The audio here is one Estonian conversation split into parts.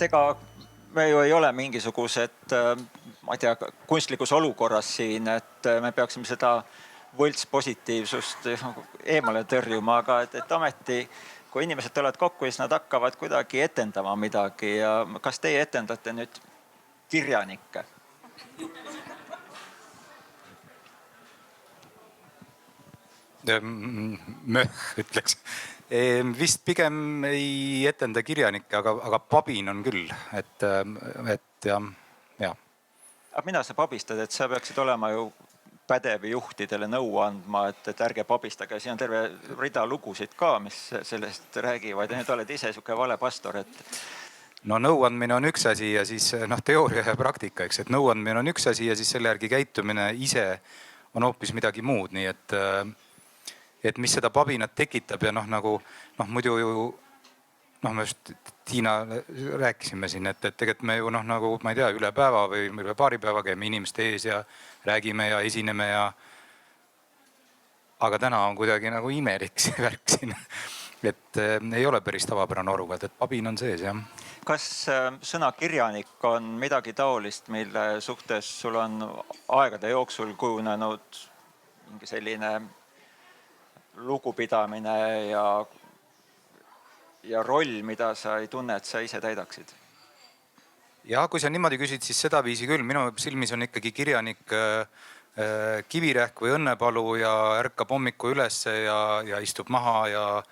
ega me ju ei ole mingisugused, ma ei tea, kunstlikus olukorras siin, et me peaksime seda võltspositiivsust eemale tõrjuma, aga et ometi, kui inimesed tulevad kokku, siis nad hakkavad kuidagi etendama midagi ja kas teie etendate nüüd kirjanikke? Ütleks. Vist pigem ei etenda kirjanikke, aga pabin on küll, et ja. Aga mida sa pabistad, et sa peaksid olema ju pädev juhtidele nõu andma, et ärge pabistage. Siin on terve rida lugusid ka, mis sellest räägivad ja nüüd oled ise siuke vale pastor, et... No nõuandmine on üks asi ja siis teooria ja praktika, eks, et nõuandmine on üks asi ja siis selle järgi käitumine ise on hoopis midagi muud, nii et mis seda pabinat tekitab ja muidu ju, me just Tiina rääkisime siin, et tegelikult me ju nagu, ma ei tea, üle päeva või üle paari päeva käime inimeste ees ja räägime ja esineme ja, aga täna on kuidagi nagu imelik see värk siin, et ei ole päris tavapärane olukord, et pabin on sees, jah. Kas sõna kirjanik on midagi taolist, mille suhtes sul on aegade jooksul kujunenud mingi selline lugupidamine ja roll, mida sa ei tunne, et sa ise täidaksid? Ja kui sa niimoodi küsid, siis seda viisi küll. Minu silmis on ikkagi kirjanik Kivirähk või Õnnepalu ja ärkab hommiku ülesse ja istub maha ja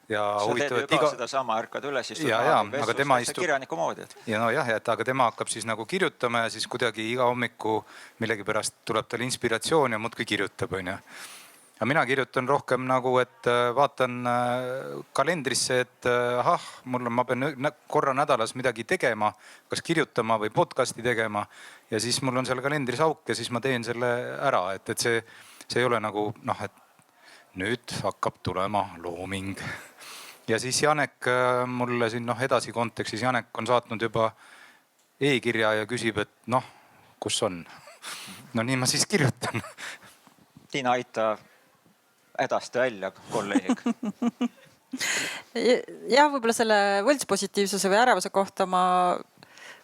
sa teed ju ka seda sama, ärkad üles, istub maha või vestlust, see kirjaniku moodi. Ja aga tema hakkab siis nagu kirjutama ja siis kuidagi iga hommiku millegipärast tuleb tal inspiratsioon ja muudkui kirjutab, on ju. Ja mina kirjutan rohkem nagu, et vaatan kalendrisse, et ma pean korra nädalas midagi tegema, kas kirjutama või podcasti tegema ja siis mul on seal kalendris auk ja siis ma teen selle ära, et see ei ole nagu, et nüüd hakkab tulema looming. Ja siis Janek mulle siin edasi kontekstis, Janek on saatnud juba e-kirja ja küsib, et kus on? No nii ma siis kirjutan. Tiina, aita hädasti välja, kolleeg. Jah, võib-olla selle võltspositiivsuse või ärevuse kohta ma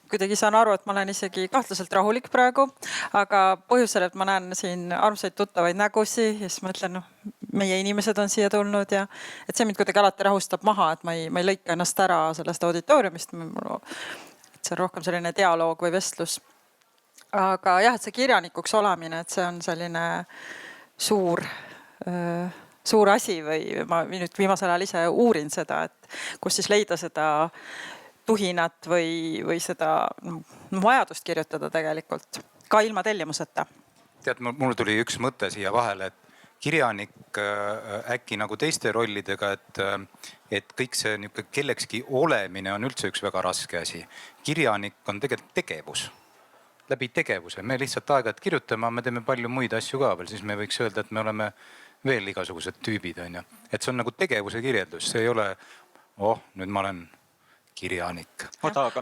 kuidagi saan aru, et ma olen isegi kahtlaselt rahulik praegu, aga põhjusel, et ma näen siin armsaid tuttavaid nägusi ja siis mõtlen, meie inimesed on siia tulnud ja et see mind kuidagi alati rahustab maha, et ma ei lõika ennast ära sellest auditooriumist. See on rohkem selline dialoog või vestlus. Aga jah, et see kirjanikuks olemine, et see on selline suur asi või ma nüüd viimasel ajal ise uurin seda, et kus siis leida seda tuhinat või seda vajadust kirjutada tegelikult, ka ilma tellimuseta. Tead, mul tuli üks mõte siia vahele, et kirjanik äkki nagu teiste rollidega, et kõik see kellekski olemine on üldse üks väga raske asi. Kirjanik on tegelikult tegevus, läbi tegevuse. Me lihtsalt aeg-ajalt kirjutame, me teeme palju muid asju ka veel, siis me võiks öelda, et me oleme veel igasugused tüübid, on ju. Et see on nagu tegevuse kirjeldus, see ei ole, nüüd ma olen kirjanik.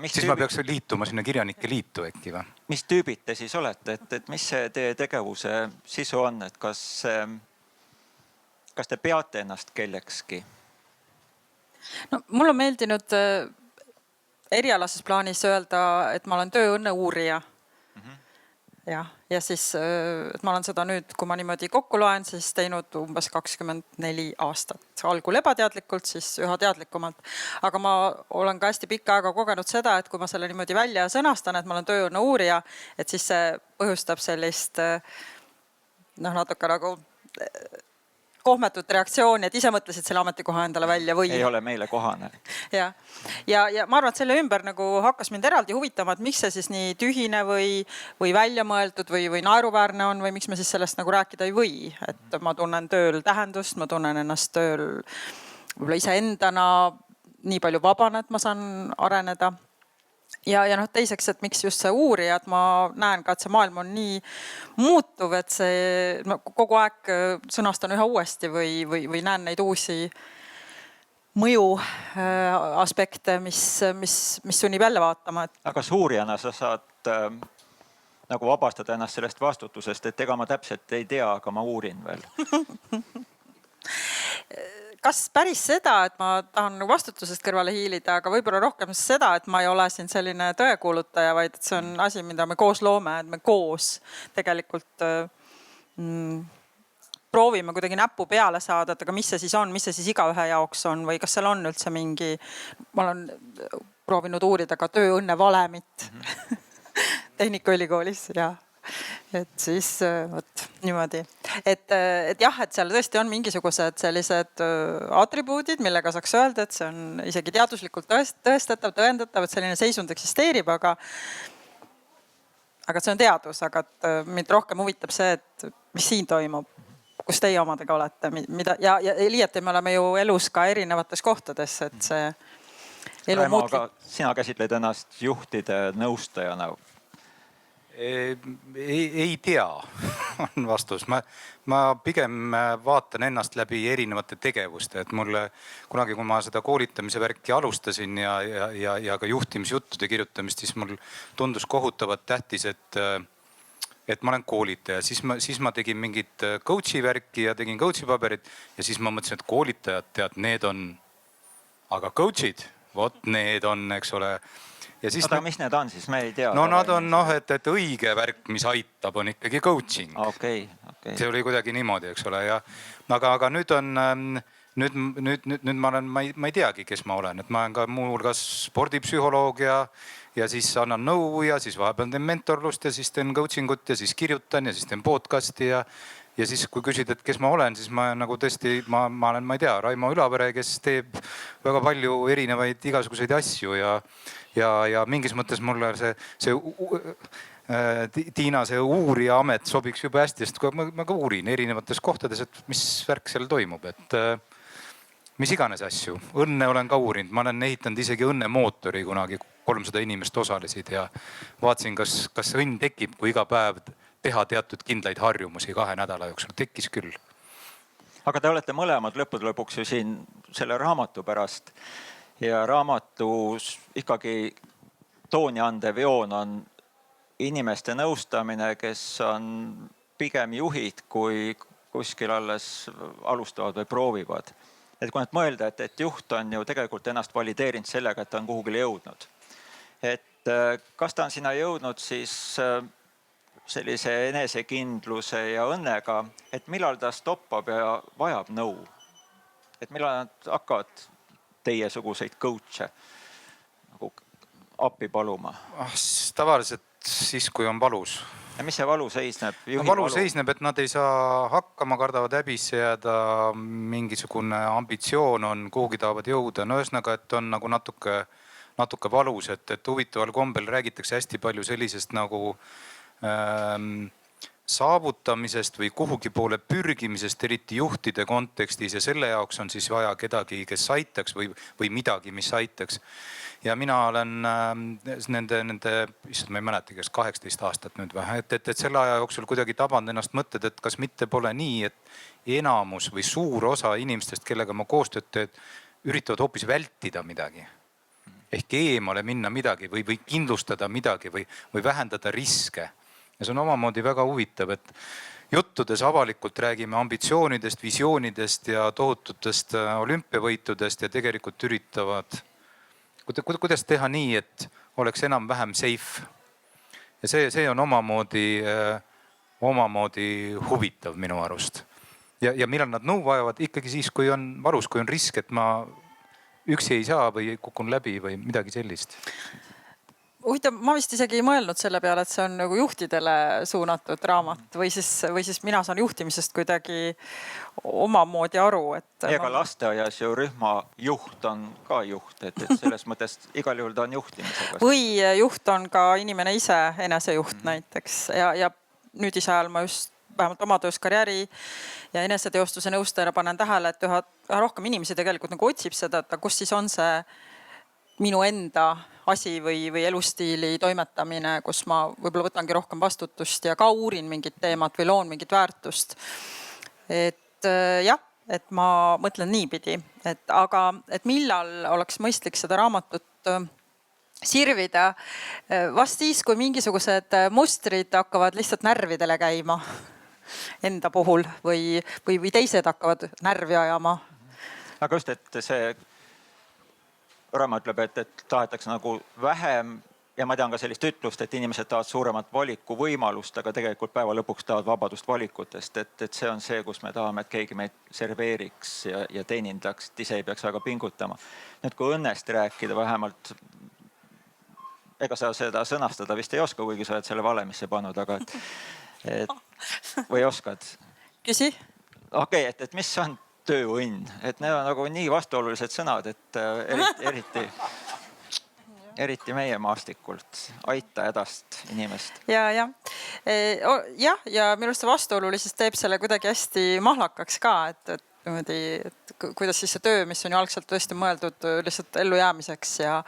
Siis ma peaks liituma sinna kirjanike liitu äkki või? Mis tüübid te siis olete, et mis see teie tegevuse sisu on, et kas te peate ennast kellekski? No, mul on meeldinud erialases plaanis öelda, et ma olen tööõnne uurija. Ja siis, et ma olen seda nüüd, kui ma niimoodi kokku loen, siis teinud umbes 24 aastat. Algul ebateadlikult, siis üha teadlikumalt. Aga ma olen ka hästi pikka aega kogenud seda, et kui ma selle niimoodi välja sõnastan, et ma olen tööõnne uurija, et siis see põhjustab sellist natuke nagu kohmetut reaktsiooni, et ise mõtlesid selle ametikoha endale välja või... Ei ole meile kohane. Ja ma arvan, et selle ümber nagu hakkas mind eraldi huvitama, et miks see siis nii tühine või välja mõeldud või naeruväärne on või miks me siis sellest nagu rääkida ei või. Et ma tunnen tööl tähendust, ma tunnen ennast tööl võib-olla iseendana nii palju vabana, et ma saan areneda. Ja teiseks, et miks just see uurija, et ma näen ka, et see maailm on nii muutuv, et see kogu aeg sõnastan üha uuesti või näen neid uusi mõju aspekte, mis sunnib jälle vaatama. Aga kas uurijana sa saad nagu vabastada ennast sellest vastutusest, et ega ma täpselt ei tea, aga ma uurin veel? kas päris seda, et ma tahan vastutusest kõrvale hiilida, aga võib-olla rohkem seda, et ma ei ole siin selline tõekuulutaja, vaid et see on asi, mida me koos loome, et me koos tegelikult proovime kuidagi näppu peale saada, et aga mis see siis on, mis see siis igaühe jaoks on või kas seal on üldse mingi, ma olen proovinud uurida ka tööõnne valemit Tehnikaülikoolis ja et siis vot niimoodi, et jah, et seal tõesti on mingisugused sellised atribuudid, millega saaks öelda, et see on isegi teaduslikult tõestatav, tõendatav, et selline seisund eksisteerib, aga see on teadus, aga mind rohkem huvitab see, et mis siin toimub, kus teie omadega olete, mida ja liiati me oleme ju elus ka erinevates kohtades, et see elu muutub. Sina käsitled ennast juhtide nõustajana. Ei tea on vastus. Ma pigem vaatan ennast läbi erinevate tegevuste, et mulle kunagi, kui ma seda koolitamise värki alustasin ja ka juhtimisjuttude kirjutamist, siis mul tundus kohutavalt tähtis, et ma olen koolitaja. Siis ma tegin mingit coach'i värki ja tegin coach'i paberit ja siis ma mõtlesin, et koolitajad, tead, need on, aga coach'id, vot need on, eks ole. Aga mis need on siis, me ei tea. No nad on et õige värk, mis aitab, on ikkagi coaching. Okay. See oli kuidagi niimoodi, eks ole. Aga nüüd on, nüüd ma olen, ma ei teagi, kes ma olen. Et ma olen ka muu hulgas spordipsühholoog ja siis annan nõu ja siis vahepeal teen mentorlust ja siis teen coaching ut ja siis kirjutan ja siis teen podcasti ja siis kui küsid, et kes ma olen, siis ma nagu tõesti, ma olen, ma ei tea, Raimo Ülavere, kes teeb väga palju erinevaid igasuguseid asju ja mingis mõttes mulle see Tiina, see uurija amet sobiks juba hästi, sest ma ka uurin erinevates kohtades, et mis värk seal toimub, et mis iganes asju. Õnne olen ka uurinud, ma olen ehitanud isegi õnnemootori kunagi, 300 inimest osalesid ja vaatasin, kas õnn tekib, kui iga päev teha teatud kindlaid harjumusi 2 nädala jooksul. Tekkis küll. Aga te olete mõlemad lõppude lõpuks ju siin selle raamatu pärast ja raamatus ikkagi tooni andev joon on inimeste nõustamine, kes on pigem juhid, kui kuskil alles alustavad või proovivad. Et kui nüüd mõelda, et juht on ju tegelikult ennast valideerinud sellega, et ta on kuhugile jõudnud. Et kas ta on sinna jõudnud siis sellise enesekindluse ja õnnega, et millal ta stoppab ja vajab nõu. Et millal nad hakkavad teiesuguseid coach'e nagu appi paluma? Tavaliselt siis, kui on valus. Ja mis see valu seisneb? Valu seisneb, et nad ei saa hakkama, kardavad häbisse jääda, mingisugune ambitsioon on, kuhugi tahavad jõuda. No ühesõnaga, et on nagu natuke valus, et huvitaval kombel räägitakse hästi palju sellisest nagu saavutamisest või kuhugi poole pürgimisest, eriti juhtide kontekstis ja selle jaoks on siis vaja kedagi, kes aitaks või midagi, mis aitaks. Ja mina olen nende, issand, ma ei mäleta, kes 18 aastat nüüd või, et selle aja jooksul kuidagi taband ennast mõtted, et kas mitte pole nii, et enamus või suur osa inimestest, kellega ma koostööd teed, üritavad hoopis vältida midagi. Ehk eemale minna midagi või kindlustada midagi või vähendada riske. Ja see on omamoodi väga huvitav, et juttudes avalikult räägime ambitsioonidest, visioonidest ja tohututest olümpiavõitudest ja tegelikult üritavad, kuidas teha nii, et oleks enam-vähem safe. Ja see on omamoodi huvitav minu arust. Ja millal nad nõu vajavad ikkagi siis, kui on valus, kui on risk, et ma üksi ei saa või kukun läbi või midagi sellist. Huvitav, ma vist isegi ei mõelnud selle peale, et see on nagu juhtidele suunatud raamat või siis mina saan juhtimisest kuidagi omamoodi aru. Ega lasteaias ju rühma juht on ka juht, et selles mõttes igal juhul ta on juhtimisega. Või juht on ka inimene ise, enesejuht näiteks ja nüüd ise ajal ma just vähemalt oma töös karjääri ja eneseteostuse nõustajana panen tähele, et üha rohkem inimesi tegelikult nagu otsib seda, et kus siis on see minu enda asi või elustiili toimetamine, kus ma võib-olla võtangi rohkem vastutust ja ka uurin mingit teemat või loon mingit väärtust. Et jah, et ma mõtlen niipidi, aga millal oleks mõistlik seda raamatut sirvida vast siis, kui mingisugused mustrid hakkavad lihtsalt närvidele käima enda puhul või teised hakkavad närvi ajama. aga just, et see Raimo ütleb, et tahetakse nagu vähem ja ma tean ka sellist ütlust, et inimesed tahavad suuremat valikuvõimalust, aga tegelikult päeva lõpuks tahavad vabadust valikutest, et see on see, kus me tahame, et keegi meid serveeriks ja teenindaks, et ise ei peaks väga pingutama. Nüüd kui õnnest rääkida vähemalt, ega sa seda sõnastada vist ei oska, kuigi sa oled selle valemisse pannud, aga või oskad? Küsi? Okei, et mis on tööõnn? Et need on nagu nii vastuolulised sõnad, et eriti meie maastikult, aita hädast inimest. Ja minu arust see vastuolulisus teeb selle kuidagi hästi mahlakaks ka, et kuidas siis see töö, mis on ju algselt tõesti mõeldud lihtsalt ellujäämiseks ja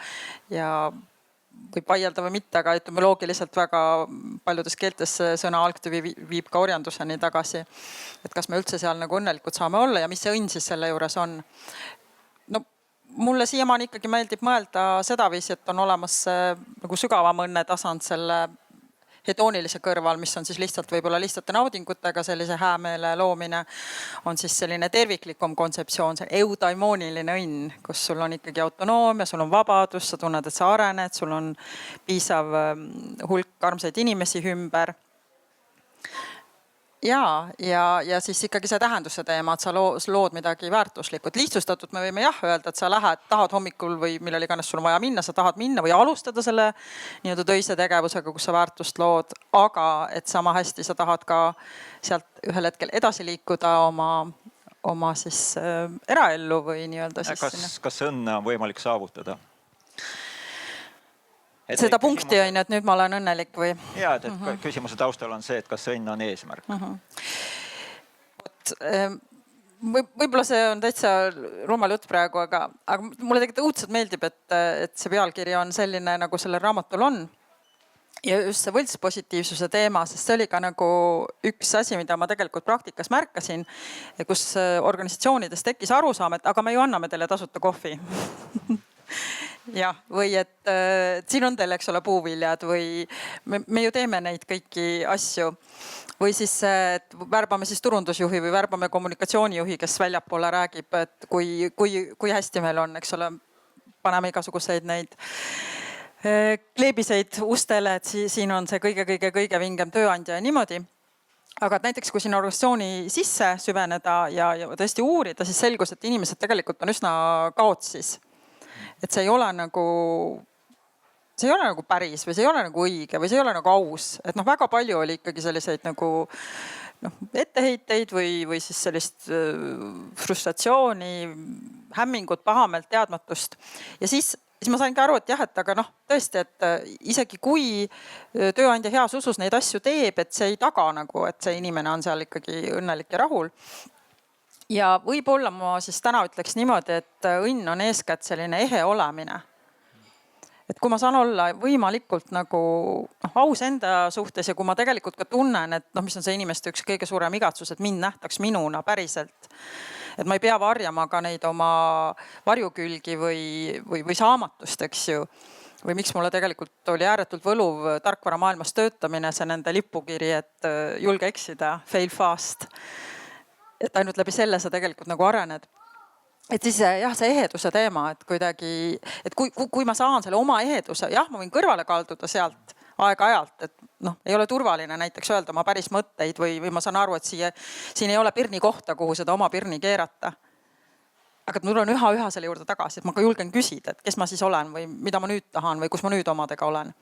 võib vaielda või mitte, aga etümoloogiliselt väga paljudes keeltes sõna algtüvi viib ka orjanduseni tagasi. Et kas me üldse seal nagu õnnelikud saame olla ja mis see õnn siis selle juures on? No mulle siiamaani ikkagi meeldib mõelda sedaviisi, et on olemas nagu sügavam õnne tasand selle hedoonilise kõrval, mis on siis lihtsalt võib-olla lihtsate naudingutega sellise häämeele loomine, on siis selline terviklikum kontseptsioon, see eudaimooniline õnn, kus sul on ikkagi autonoomia, sul on vabadus, sa tunned, et sa arened, sul on piisav hulk armsaid inimesi ümber. Ja siis ikkagi see tähenduse teema, et sa lood midagi väärtuslikult. Lihtsustatud me võime öelda, et sa tahad hommikul või millal iganes sul on vaja minna, sa tahad minna või alustada selle nii-öelda töise tegevusega, kus sa väärtust lood, aga et sama hästi sa tahad ka sealt ühel hetkel edasi liikuda oma siis eraellu või nii-öelda siis. Kas õnne on võimalik saavutada? Seda punkti on, et nüüd ma olen õnnelik või? Jaa, et küsimuse taustal on see, et kas õnn on eesmärk. Võib-olla see on täitsa rumal jutt praegu, aga mulle tegelikult õudselt meeldib, et see pealkiri on selline, nagu sellel raamatul on. Ja just see võltspositiivsuse teema, sest see oli ka nagu üks asi, mida ma tegelikult praktikas märkasin, kus organisatsioonides tekkis arusaam, et aga me ju anname teile tasuta kohvi. Jah, või et siin on teil, eks ole, puuviljad või me ju teeme neid kõiki asju. Või siis, et värbame siis turundusjuhi või värbame kommunikatsioonijuhi, kes väljapoole räägib, et kui hästi meil on, eks ole, paneme igasuguseid neid kleebiseid ustele, et siin on see kõige vingem tööandja ja niimoodi. Aga näiteks kui sinna organisatsiooni sisse süveneda ja tõesti uurida, siis selgus, et inimesed tegelikult on üsna kaotsis. Et see ei ole nagu päris või see ei ole nagu õige või see ei ole nagu aus. Et väga palju oli ikkagi selliseid nagu etteheiteid või siis sellist frustratsiooni, hämmingut, pahameelt, teadmatust. Ja siis ma saingi aru, et jah, et aga tõesti, et isegi kui tööandja heas usus neid asju teeb, et see ei taga nagu, et see inimene on seal ikkagi õnnelik ja rahul. Ja võib-olla ma siis täna ütleks niimoodi, et õnn on eeskätt selline ehe olemine. Et kui ma saan olla võimalikult nagu aus enda suhtes ja kui ma tegelikult ka tunnen, et mis on see inimeste üks kõige suurem igatsus, et mind nähtaks minuna päriselt. Et ma ei pea varjama ka neid oma varjukülgi või saamatust, eks ju. Või miks mulle tegelikult oli ääretult võluv tarkvara maailmas töötamine, see nende lippukiri, et julge eksida, fail fast. Et ainult läbi selle sa tegelikult nagu arened. Et siis jah, see eheduse teema, et kuidagi, et kui ma saan selle oma eheduse, jah, ma võin kõrvale kalduda sealt aeg-ajalt, et ei ole turvaline näiteks öelda oma päris mõtteid või ma saan aru, et siin ei ole pirni kohta, kuhu seda oma pirni keerata. Aga mul on üha selle juurde tagasi, et ma ka julgen küsida, et kes ma siis olen või mida ma nüüd tahan või kus ma nüüd omadega olen.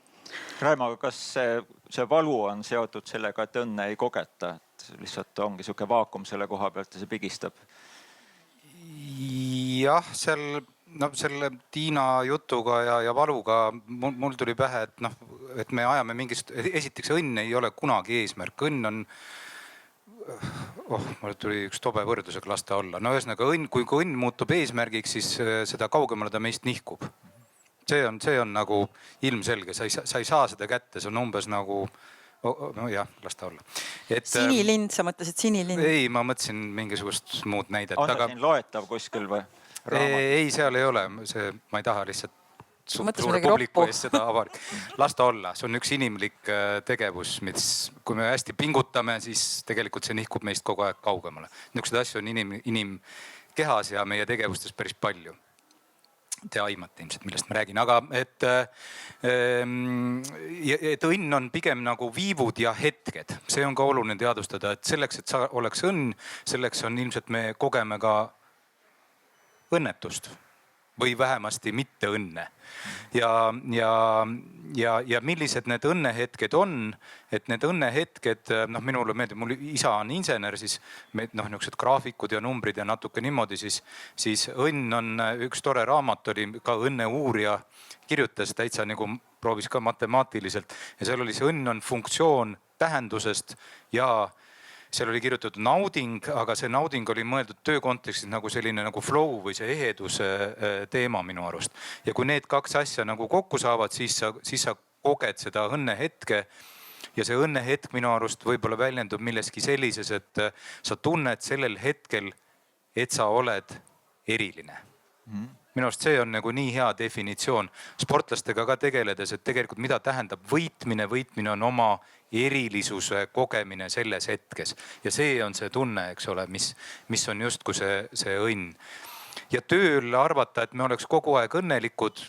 Raimo, kas see valu on seotud sellega, et õnne ei kogeta? Lihtsalt ongi siuke vaakum selle koha pealt ja see pigistab. Jah, selle Tiina jutuga ja valuga mul tuli pähe, et me ajame mingist, esiteks õnn ei ole kunagi eesmärk. Õnn on, mul tuli üks tobe võrdlusega lasta olla. Ühesõnaga õnn, kui õnn muutub eesmärgiks, siis seda kaugemale ta meist nihkub. See on nagu ilmselge, sa ei saa seda kätte, see on umbes nagu jah, las ta olla. Sinilind, sa mõtlesid sinilind? Ei, ma mõtlesin mingisugust muud näidet. On see siin loetav kuskil või? Ei, seal ei ole. Ma ei taha lihtsalt suure publiku eest seda avarik. Las ta olla. See on üks inimlik tegevus, mis kui me hästi pingutame, siis tegelikult see nihkub meist kogu aeg kaugemale. Niisugused asju on kehas ja meie tegevustes päris palju. Te aimate ilmselt, millest ma räägin, aga et õnn on pigem nagu viivud ja hetked. See on ka oluline teadvustada, et selleks, et sa oleks õnn, selleks on ilmselt me kogeme ka õnnetust või vähemasti mitte õnne. Ja millised need õnnehetked on, et need õnnehetked, minule meeldib, mul isa on insener, siis niisugused graafikud ja numbrid ja natuke niimoodi, siis õnn on üks tore raamat oli ka õnne uurija kirjutas täitsa nagu proovis ka matemaatiliselt ja seal oli see õnn on funktsioon tähendusest ja seal oli kirjutatud nauding, aga see nauding oli mõeldud töö kontekstis nagu selline nagu flow või see eheduse teema minu arust. Ja kui need kaks asja nagu kokku saavad, siis sa koged seda õnnehetke. Ja see õnnehetk minu arust võib-olla väljendub milleski sellises, et sa tunned sellel hetkel, et sa oled eriline. Minu arust see on nagu nii hea definitsioon sportlastega ka tegeledes, et tegelikult mida tähendab võitmine. Võitmine on oma erilisuse kogemine selles hetkes. Ja see on see tunne, eks ole, mis on justkui see õnn. Ja tööl arvata, et me oleks kogu aeg õnnelikud,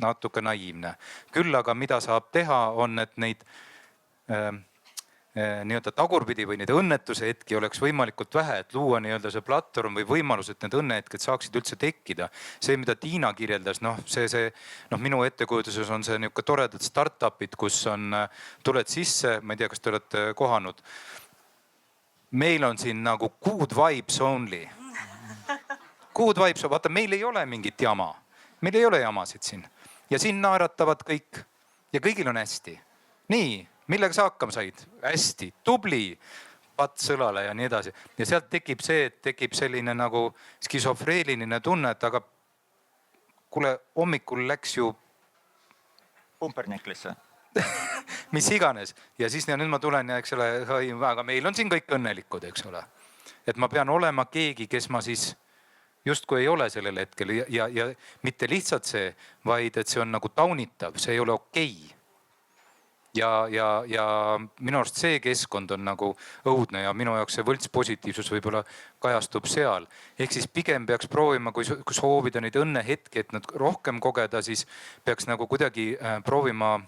natuke naiivne. Küll aga mida saab teha, on, et neid nii-öelda tagurpidi või neid õnnetuse hetki oleks võimalikult vähe, et luua nii-öelda see platvorm või võimalus, et need õnnehetked saaksid üldse tekkida. See, mida Tiina kirjeldas, minu ettekujutuses on see niisugune toredad startupid, kus tuled sisse, ma ei tea, kas te olete kohanud. Meil on siin nagu good vibes only. Good vibes, vaata, meil ei ole mingit jama. Meil ei ole jamasid siin. Ja siin naeratavad kõik ja kõigil on hästi. Nii. Millega sa hakkama said? Hästi, tubli, pats sõlale ja nii edasi. Ja sealt tekib see, et tekib selline nagu skisofreeniline tunne, et aga kuule, hommikul läks ju pumperniklisse. mis iganes. Ja siis nüüd ma tulen ja eks ole, aga meil on siin kõik õnnelikud, eks ole. Et ma pean olema keegi, kes ma siis justkui ei ole sellel hetkel ja mitte lihtsalt see, vaid et see on nagu taunitav, see ei ole okei. Ja minu arust see keskkond on nagu õudne ja minu jaoks see võltspositiivsus võib-olla kajastub seal. Ehk siis pigem peaks proovima, kui soovida neid õnnehetki, et nad rohkem kogeda, siis peaks nagu kuidagi proovima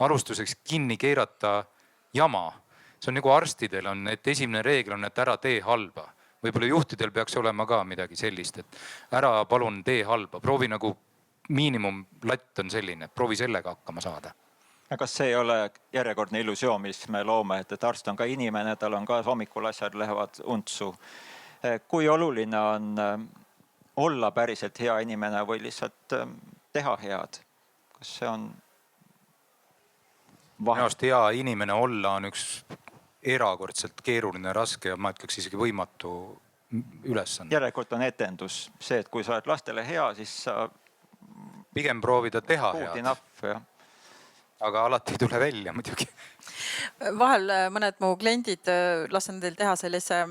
alustuseks kinni keerata jama. See on nagu arstidel on, et esimene reegel on, et ära tee halba. Võib-olla juhtidel peaks olema ka midagi sellist, et ära palun tee halba. Proovi nagu miinimumlatt on selline, proovi sellega hakkama saada. Kas see ei ole järjekordne illusioon, mis me loome, et arst on ka inimene, tal on ka hommikul asjad lähevad untsu. Kui oluline on olla päriselt hea inimene või lihtsalt teha head? Kas see on Minu arust hea inimene olla on üks erakordselt keeruline, raske ja ma ütleks isegi võimatu ülesanne. Järjekord on etendus. See, et kui sa oled lastele hea, siis sa pigem proovida teha head. Aga alati ei tule välja muidugi. Vahel mõned mu kliendid lasen teil teha sellise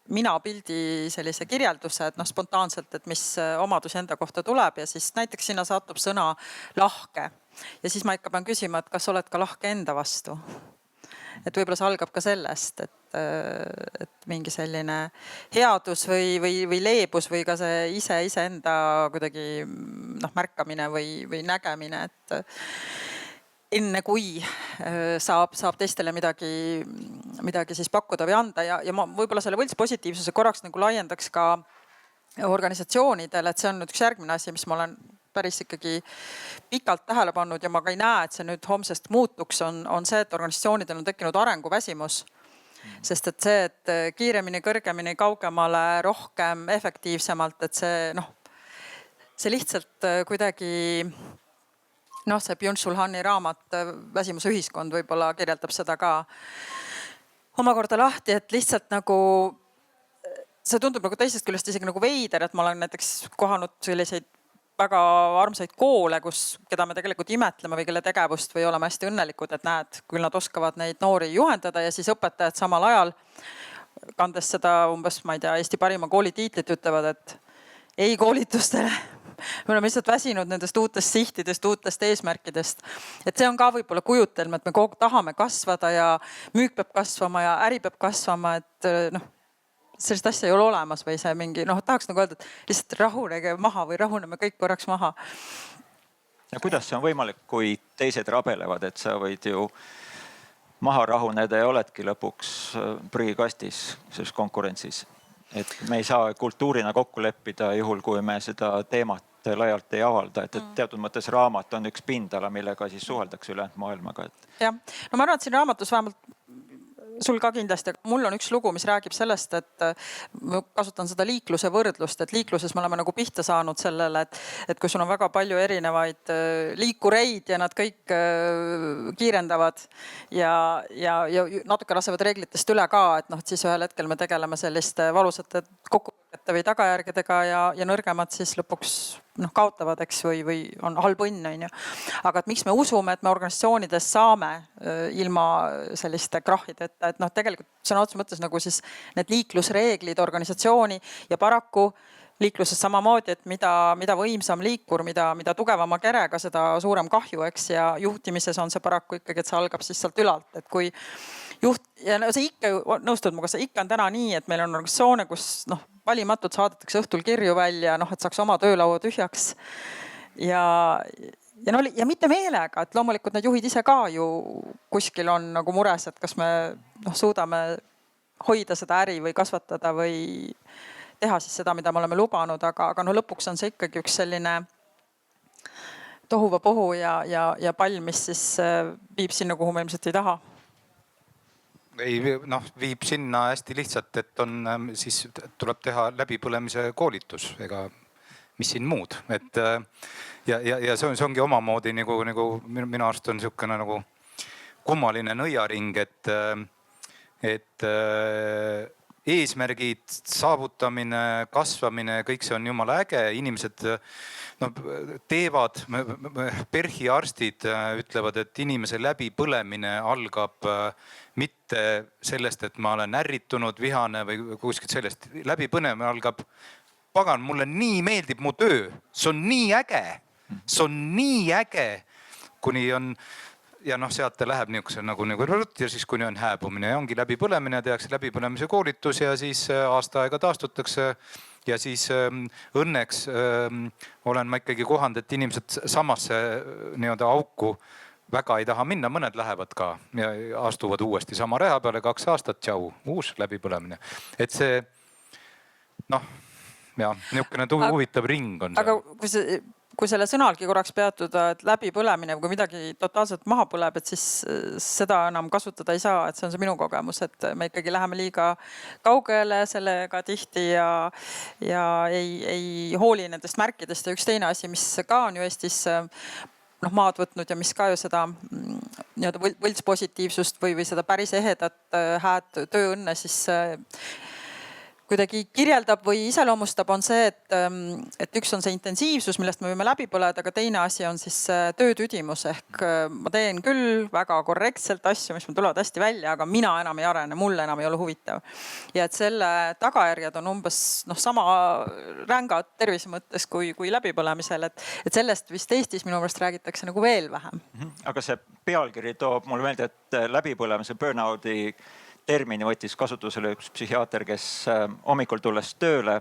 minapildi sellise kirjelduse, et spontaanselt, et mis omadus enda kohta tuleb ja siis näiteks sinna satub sõna lahke. Ja siis ma ikka pean küsima, et kas oled ka lahke enda vastu. Et võib-olla see algab ka sellest, et mingi selline headus või leebus või ka see iseenda kuidagi märkamine või nägemine, et enne kui saab teistele midagi siis pakkuda või anda ja ma võib-olla selle võltspositiivsuse korraks nagu laiendaks ka organisatsioonidele, et see on nüüd üks järgmine asi, mis ma olen päris ikkagi pikalt tähele pannud ja ma ka ei näe, et see nüüd homsest muutuks, on see, et organisatsioonidel on tekkinud arenguväsimus. Sest et see, et kiiremini, kõrgemini, kaugemale, rohkem, efektiivsemalt, et see lihtsalt kuidagi see Byung-Chul Han'i raamat Väsimuse ühiskond võib-olla kirjeldab seda ka omakorda lahti, et lihtsalt nagu see tundub nagu teisest küljest isegi nagu veider, et ma olen näiteks kohanud selliseid väga armsaid koole, keda me tegelikult imetleme või kelle tegevust või oleme hästi õnnelikud, et näed, küll nad oskavad neid noori juhendada ja siis õpetajad samal ajal kandes seda umbes, ma ei tea, Eesti parima kooli tiitlit ütlevad, et ei koolitustele. Me oleme lihtsalt väsinud nendest uutest sihtidest, uutest eesmärkidest. Et see on ka võib-olla kujutelm, et me kogu tahame kasvada ja müük peab kasvama ja äri peab kasvama, et sellist asja ei ole olemas või see mingi, tahaks nagu öelda, et lihtsalt rahunege maha või rahuneme kõik korraks maha. Ja kuidas see on võimalik, kui teised rabelevad, et sa võid ju maha rahuneda ja oledki lõpuks prügikastis selles konkurentsis. Et me ei saa kultuurina kokku leppida juhul, kui me seda teemat laialt ei avalda, et teatud mõttes raamat on üks pindala, millega siis suheldakse ülejäänud maailmaga. Jah, no ma arvan, et siin raamatus vähemalt sul ka kindlasti, aga mul on üks lugu, mis räägib sellest, et ma kasutan seda liikluse võrdlust, et liikluses me oleme nagu pihta saanud sellele, et kui sul on väga palju erinevaid liikureid ja nad kõik kiirendavad ja natuke lasevad reeglitest üle ka, et siis ühel hetkel me tegeleme selliste valusate kokkuvõtete või tagajärgedega ja nõrgemad siis lõpuks kaotavad, eks, või on halb õnn, on ju. Aga et miks me usume, et me organisatsioonides saame ilma selliste krahhideta, et tegelikult sõna otseses mõttes nagu siis need liiklusreeglid organisatsiooni ja paraku liikluses samamoodi, et mida võimsam liikur, mida tugevama kerega, seda suurem kahju, eks, ja juhtimises on see paraku ikkagi, et see algab siis sealt ülalt, et kui juht ja see ikka nõustud muga, see ikka on täna nii, et meil on organisatsioone, kus valimatult saadetakse õhtul kirju välja, et saaks oma töölaua tühjaks ja mitte meelega, et loomulikult need juhid ise ka ju kuskil on nagu mures, et kas me suudame hoida seda äri või kasvatada või teha siis seda, mida me oleme lubanud, aga lõpuks on see ikkagi üks selline tohuvapohu ja pall, mis siis viib sinna, kuhu me ilmselt ei taha. Viib sinna hästi lihtsalt, et siis tuleb teha läbipõlemise koolitus, ega mis siin muud. Ja see ongi omamoodi nagu minu arust on niisugune nagu kummaline nõiaring, et eesmärgid, saavutamine, kasvamine, kõik see on jumala äge. Inimesed teevad, PERH-i arstid ütlevad, et inimese läbipõlemine algab mitte sellest, et ma olen ärritunud, vihane või kuskilt sellest. Läbipõlemine algab, pagan, mulle nii meeldib mu töö, see on nii äge, kuni on ja sealt ta läheb niisuguse nagu ja siis kuni on hääbumine ja ongi läbipõlemine, tehakse läbipõlemise koolitus ja siis aasta aega taastutakse. Ja siis õnneks olen ma ikkagi kohanud, et inimesed samasse auku väga ei taha minna, mõned lähevad ka ja astuvad uuesti sama reha peale 2 aastat, tšau, uus läbipõlemine. Et see niisugune huvitav ring on. Aga kui selle sõnalgi korraks peatuda, et läbipõlemine, kui midagi totaalselt maha põleb, et siis seda enam kasutada ei saa, et see on see minu kogemus, et me ikkagi läheme liiga kaugele sellega tihti ja ei hooli nendest märkidest. Ja üks teine asi, mis ka on ju Eestis maad võtnud ja mis ka ju seda võltspositiivsust või seda päris ehedat hääd tööõnne siis kuidagi kirjeldab või iseloomustab, on see, et üks on see intensiivsus, millest me võime läbi põleda, aga teine asi on siis töötüdimus. Ehk ma teen küll väga korrektselt asju, mis mul tulevad hästi välja, aga mina enam ei arene, mulle enam ei ole huvitav. Ja et selle tagajärjed on umbes sama rängad tervise mõttes kui läbipõlemisel. Et sellest vist Eestis minu meelest räägitakse nagu veel vähem. Aga see pealkiri toob mulle meelde, et läbipõlemise burnouti termini võttis kasutusele üks psühhiaater, kes hommikul tulles tööle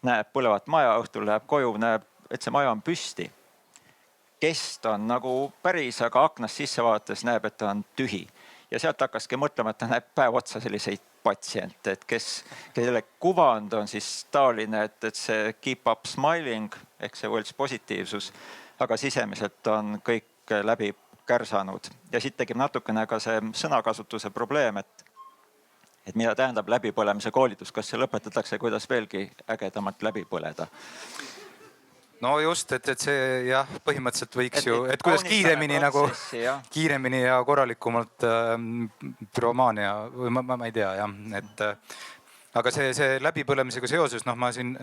näeb põlevat maja, õhtul läheb koju, näeb, et see maja on püsti. Kest on nagu päris, aga aknast sisse vaadates näeb, et ta on tühi. Ja sealt hakkaski mõtlema, et ta näeb päev otsa selliseid patsiente, et kelle kuvand on siis taoline, et see keep up smiling ehk see võltspositiivsus, aga sisemiselt on kõik läbi kärsanud. Ja siit tegib natukene ka see sõnakasutuse probleem, et mida tähendab läbipõlemise koolitus, kas see lõpetatakse, kuidas veelgi ägedamalt läbi põleda? No just, et see jah, põhimõtteliselt võiks ju, et kuidas kiiremini ja korralikumalt pyromaania või ma ei tea jah, et aga see läbipõlemisega seoses, ma siin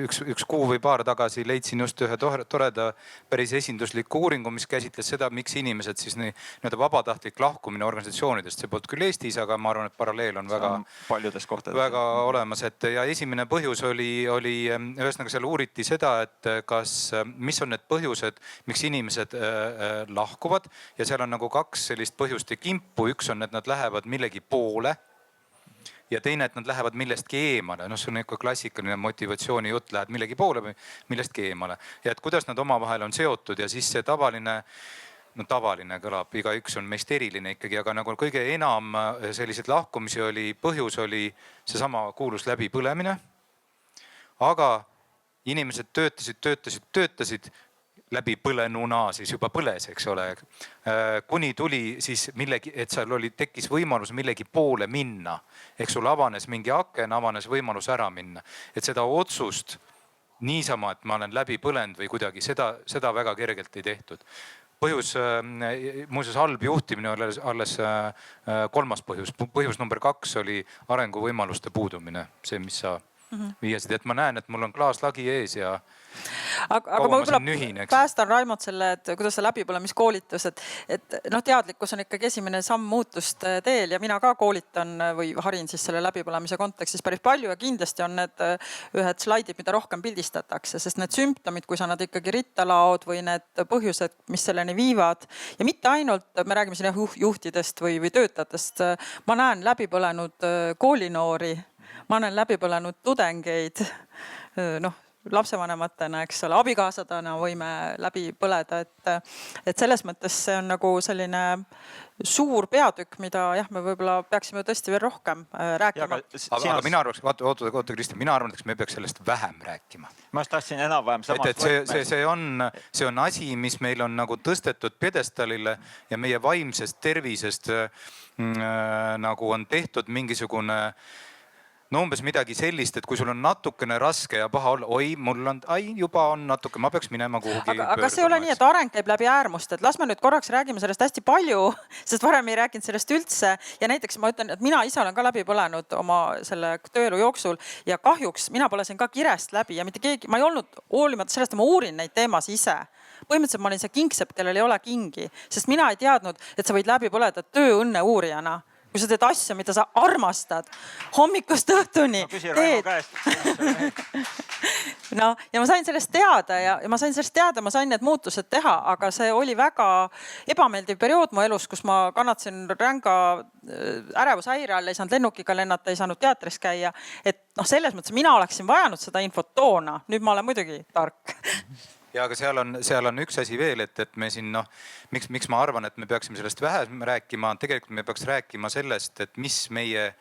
üks kuu või paar tagasi leidsin just ühe toreda päris esindusliku uuringu, mis käsitles seda, miks inimesed siis nii-öelda vabatahtlik lahkumine organisatsioonidest. See polnud küll Eestis, aga ma arvan, et paralleel on väga olemas. Ja esimene põhjus oli ühesõnaga seal uuriti seda, et mis on need põhjused, miks inimesed lahkuvad ja seal on nagu 2 sellist põhjuste kimpu. Üks on, et nad lähevad millegi poole. ja teine, et nad lähevad millestki eemale. See on ikka klassikaline motivatsiooni jutt, lähed millegi poole või millestki eemale. Ja et kuidas nad omavahel on seotud ja siis see tavaline kõlab, igaüks on meist eriline ikkagi, aga nagu kõige enam selliseid lahkumisi põhjus oli seesama kuulus läbipõlemine. Aga inimesed töötasid läbipõlenuna, siis juba põles, eks ole. Kuni tuli siis et seal tekkis võimalus millegi poole minna. Ehk sul avanes mingi aken, avanes võimalus ära minna. Et seda otsust niisama, et ma olen läbi põlenud või kuidagi, seda väga kergelt ei tehtud. Põhjus, muuseas halb juhtimine oli alles kolmas põhjus. Põhjus number 2 oli arenguvõimaluste puudumine. See, mis sa viiasid, et ma näen, et mul on klaaslagi ees ja aga ma võib-olla päästan Raimond selle, et kuidas see läbipõlemiskoolitus, et teadlikkus on ikkagi esimene samm muutuste teel ja mina ka koolitan või harin siis selle läbipõlemise kontekstis päris palju ja kindlasti on need ühed slaidid, mida rohkem pildistatakse, sest need sümptomid, kui sa nad ikkagi ritta laod või need põhjused, mis selleni viivad ja mitte ainult, me räägime siin juhtidest või töötajatest, ma näen läbipõlenud koolinoori, ma näen läbipõlenud tudengeid, lapsevanematena, eks ole, abikaasadena võime läbi põleda, et selles mõttes see on nagu selline suur peatükk, mida me võib-olla peaksime tõesti veel rohkem rääkima. Aga mina arvaks, oota Kristjan, mina arvan, et me peaks sellest vähem rääkima. Ma tahtsin enam-vähem samas võtmes. See on asi, mis meil on nagu tõstetud pjedestalile ja meie vaimsest tervisest nagu on tehtud mingisugune umbes midagi sellist, et kui sul on natukene raske ja paha olla, juba on natuke, ma peaks minema kuhugi. Aga see ei ole nii, et areng käib läbi äärmust, et las me nüüd korraks räägime sellest hästi palju, sest varem ei rääkinud sellest üldse. Ja näiteks ma ütlen, et mina ise olen ka läbi põlenud oma selle tööelu jooksul ja kahjuks mina põlesin ka kirest läbi ja mitte keegi, ma ei olnud hoolimata sellest, et ma uurin neid teemas ise. Põhimõtteliselt ma olin see kingsepp, kellel ei ole kingi, sest mina ei teadnud, et sa võid läbi põleda tööõnne uurijana. Kui sa teed asja, mida sa armastad, hommikust õhtuni teed. Ja ma sain sellest teada ja ma sain need muutused teha, aga see oli väga ebameeldiv periood mu elus, kus ma kannatasin ränga ärevushäire all, ei saanud lennukiga lennata, ei saanud teatris käia. Et selles mõttes mina oleksin vajanud seda infot toona, nüüd ma olen muidugi tark. Ja aga seal on üks asi veel, et me siin, miks ma arvan, et me peaksime sellest vähem rääkima, tegelikult me peaks rääkima sellest, et mis meie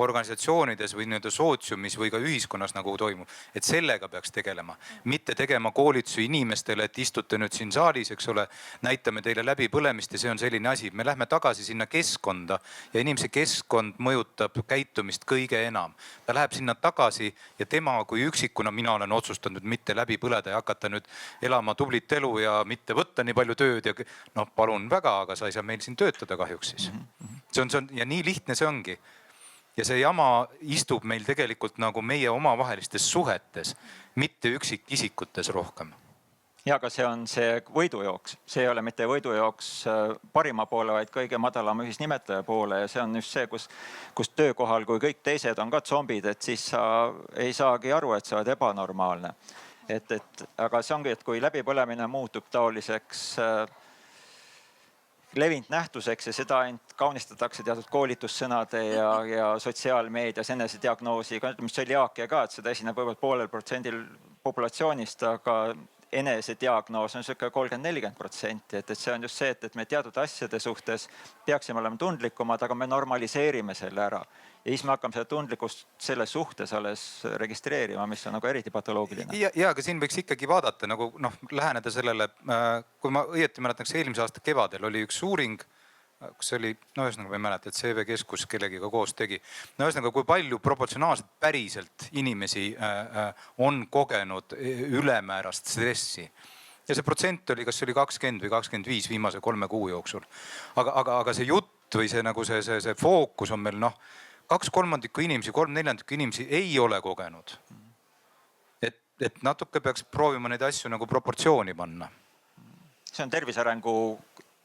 organisatsioonides või sootsiumis või ka ühiskonnas nagu toimub. Et sellega peaks tegelema, mitte tegema koolitusi inimestele, et istute nüüd siin saalis, eks ole, näitame teile läbi põlemist ja see on selline asi. Me lähme tagasi sinna keskkonda ja inimese keskkond mõjutab käitumist kõige enam. Ta läheb sinna tagasi ja tema kui üksikuna, mina olen otsustanud mitte läbi põleda ja hakata nüüd elama tublit elu ja mitte võtta nii palju tööd ja palun väga, aga sa ei saa meil siin töötada kahjuks siis. See on ja nii lihtne see ongi. Ja see jama istub meil tegelikult nagu meie omavahelistes suhetes, mitte üksikisikutes rohkem. Ja, aga see on see võidujooks. See ei ole mitte võidujooks parima poole, vaid kõige madalama ühisnimetaja poole. Ja see on just see, kus töökohal, kui kõik teised on ka zombid, et siis sa ei saagi aru, et sa oled ebanormaalne. Aga see ongi, et kui läbipõlemine muutub taoliseks levinud nähtuseks ja seda ainult kaunistatakse teatud koolitussõnade ja sotsiaalmeedias enesediagnoosiga. Tsöliaakia ka, et seda esineb võib-olla 0,5% populatsioonist, aga enesediagnoos on siuke 30-40%. Et see on just see, et me teatud asjade suhtes peaksime olema tundlikumad, aga me normaliseerime selle ära. Ja siis me hakkame seda tundlikkust selle suhtes alles registreerima, mis on nagu eriti patoloogiline. Ja, aga siin võiks ikkagi vaadata, nagu läheneda sellele, kui ma õieti mäletaks, eelmise aasta kevadel oli üks uuring, kus oli, ühesõnaga ma ei mäleta, et CV Keskus kellegiga koos tegi. Ühesõnaga, kui palju proportsionaalselt päriselt inimesi on kogenud ülemäärast stressi. Ja see protsent oli, kas see oli 20 või 25 viimase 3 kuu jooksul. Aga see jutt või see fookus on meil 2/3 inimesi, 3/4 inimesi ei ole kogenud. Et natuke peaks proovima neid asju nagu proportsiooni panna. See on tervisearengu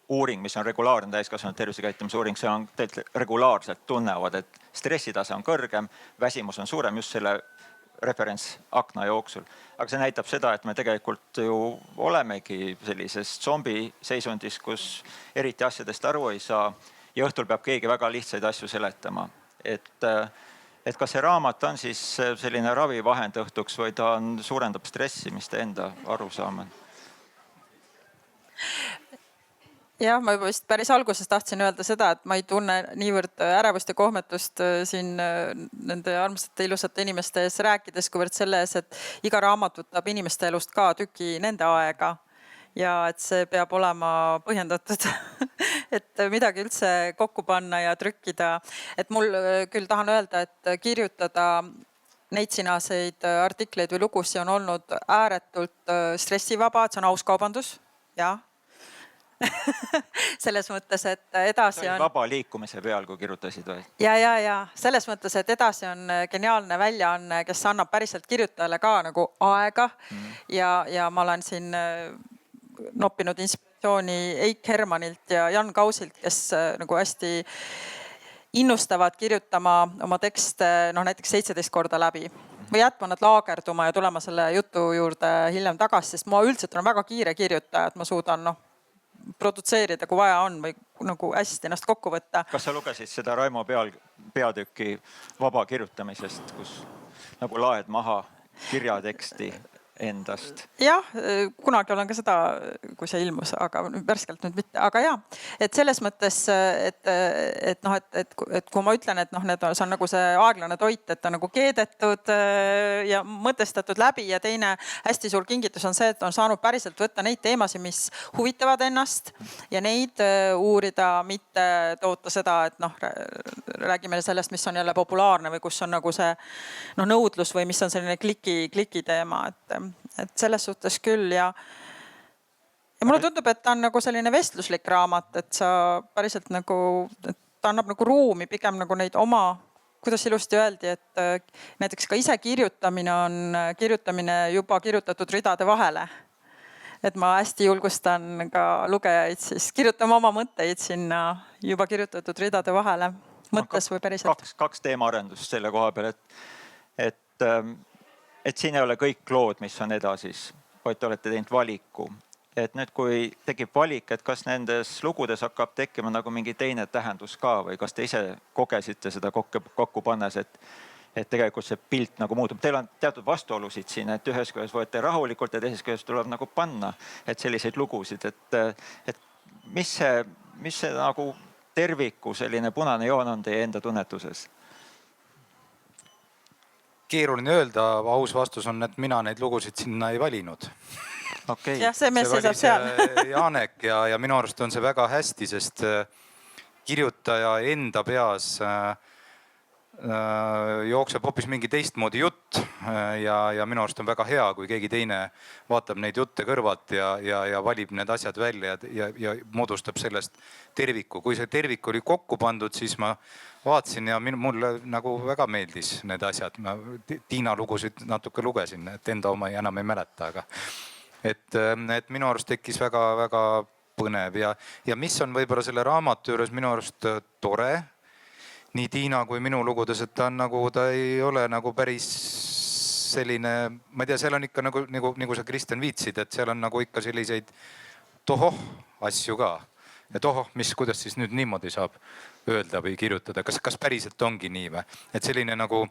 uuring, mis on regulaarne täiskasvanud tervisekäitumise uuring. See on regulaarselt tunnevad, et stressitase on kõrgem, väsimus on suurem just selle referentsakna jooksul. Aga see näitab seda, et me tegelikult ju olemegi sellises zombi seisundis, kus eriti asjadest aru ei saa ja õhtul peab keegi väga lihtsaid asju seletama. Et et kas see raamat on siis selline ravivahend õhtuks või ta suurendab stressi, mis te enda arusaam on? Jah, ma juba vist päris alguses tahtsin öelda seda, et ma ei tunne niivõrd ärevust ja kohmetust siin nende armsate ilusate inimeste ees rääkides, kuivõrd selle ees, et iga raamat võtab inimeste elust ka tüki nende aega ja et see peab olema põhjendatud, et midagi üldse kokku panna ja trükkida. Et mul küll tahan öelda, et kirjutada neid sinaseid artikleid või lugusid on olnud ääretult stressivaba, et see on aus kaubandus, jah. Selles mõttes, et edasi on vaba liikumise peal, kui kirjutasid või? Ja selles mõttes, et edasi on geniaalne väljaanne, kes annab päriselt kirjutajale ka nagu aega ja ma olen siin noppinud inspiratsiooni Eik Hermanilt ja Jan Kausilt, kes nagu hästi innustavad kirjutama oma tekste näiteks 17 korda läbi või jätma nad laagerduma ja tulema selle jutu juurde hiljem tagasi, sest ma üldiselt olen väga kiire kirjutaja, et ma suudan produtseerida, kui vaja on või nagu hästi ennast kokku võtta. Kas sa lugesid seda Raimo peatüki vaba kirjutamisest, kus nagu laed maha kirjateksti endast? Jah, kunagi olen ka seda, kui see ilmus, aga värskelt nüüd mitte. Aga jah, et selles mõttes, et kui ma ütlen, et see on nagu see aeglane toit, et ta nagu keedetud ja mõtestatud läbi ja teine hästi suur kingitus on see, et on saanud päriselt võtta neid teemasid, mis huvitavad ennast ja neid uurida, mitte toota seda, et räägime sellest, mis on jälle populaarne või kus on nagu see nõudlus või mis on selline kliki teema, et selles suhtes küll ja mulle tundub, et ta on nagu selline vestluslik raamat, et sa päriselt nagu, ta annab nagu ruumi pigem nagu neid oma, kuidas ilusti öeldi, et näiteks ka ise kirjutamine on kirjutamine juba kirjutatud ridade vahele. Et ma hästi julgustan ka lugejaid siis kirjutama oma mõtteid sinna juba kirjutatud ridade vahele, mõttes või päriselt. Kaks teemaarendust selle koha peal, et siin ei ole kõik lood, mis on edasis, vaid te olete teinud valiku. Et nüüd, kui tekib valik, et kas nendes lugudes hakkab tekkima nagu mingi teine tähendus ka või kas te ise kogesite seda kokku pannes, et tegelikult see pilt nagu muutub. Teil on teatud vastuolusid siin, et ühes küljest võete rahulikult ja teises küljest tuleb nagu panna, et selliseid lugusid, et mis see nagu terviku selline punane joon on teie enda tunnetuses? Keeruline öelda, aus vastus on, et mina neid lugusid sinna ei valinud. Okay. Jah, see mees seisab seal. Janek ja minu arust on see väga hästi, sest kirjutaja enda peas jookseb hoopis mingi teistmoodi jutt ja minu arust on väga hea, kui keegi teine vaatab neid jutte kõrvalt ja valib need asjad välja ja moodustab sellest terviku. Kui see tervik oli kokku pandud, siis ma vaatasin ja mulle nagu väga meeldis need asjad. Ma Tiina lugusid natuke lugesin, et enda oma enam ei mäleta, aga et minu arust tekkis väga põnev ja mis on võib-olla selle raamatu juures minu arust tore, nii Tiina kui minu lugudes, et ta on nagu, ta ei ole nagu päris selline, ma ei tea, seal on ikka nagu sa Kristjan viitsid, et seal on nagu ikka selliseid tohoh asju ka. Et kuidas siis nüüd niimoodi saab öelda või kirjutada, kas päriselt ongi nii või? Et selline nagu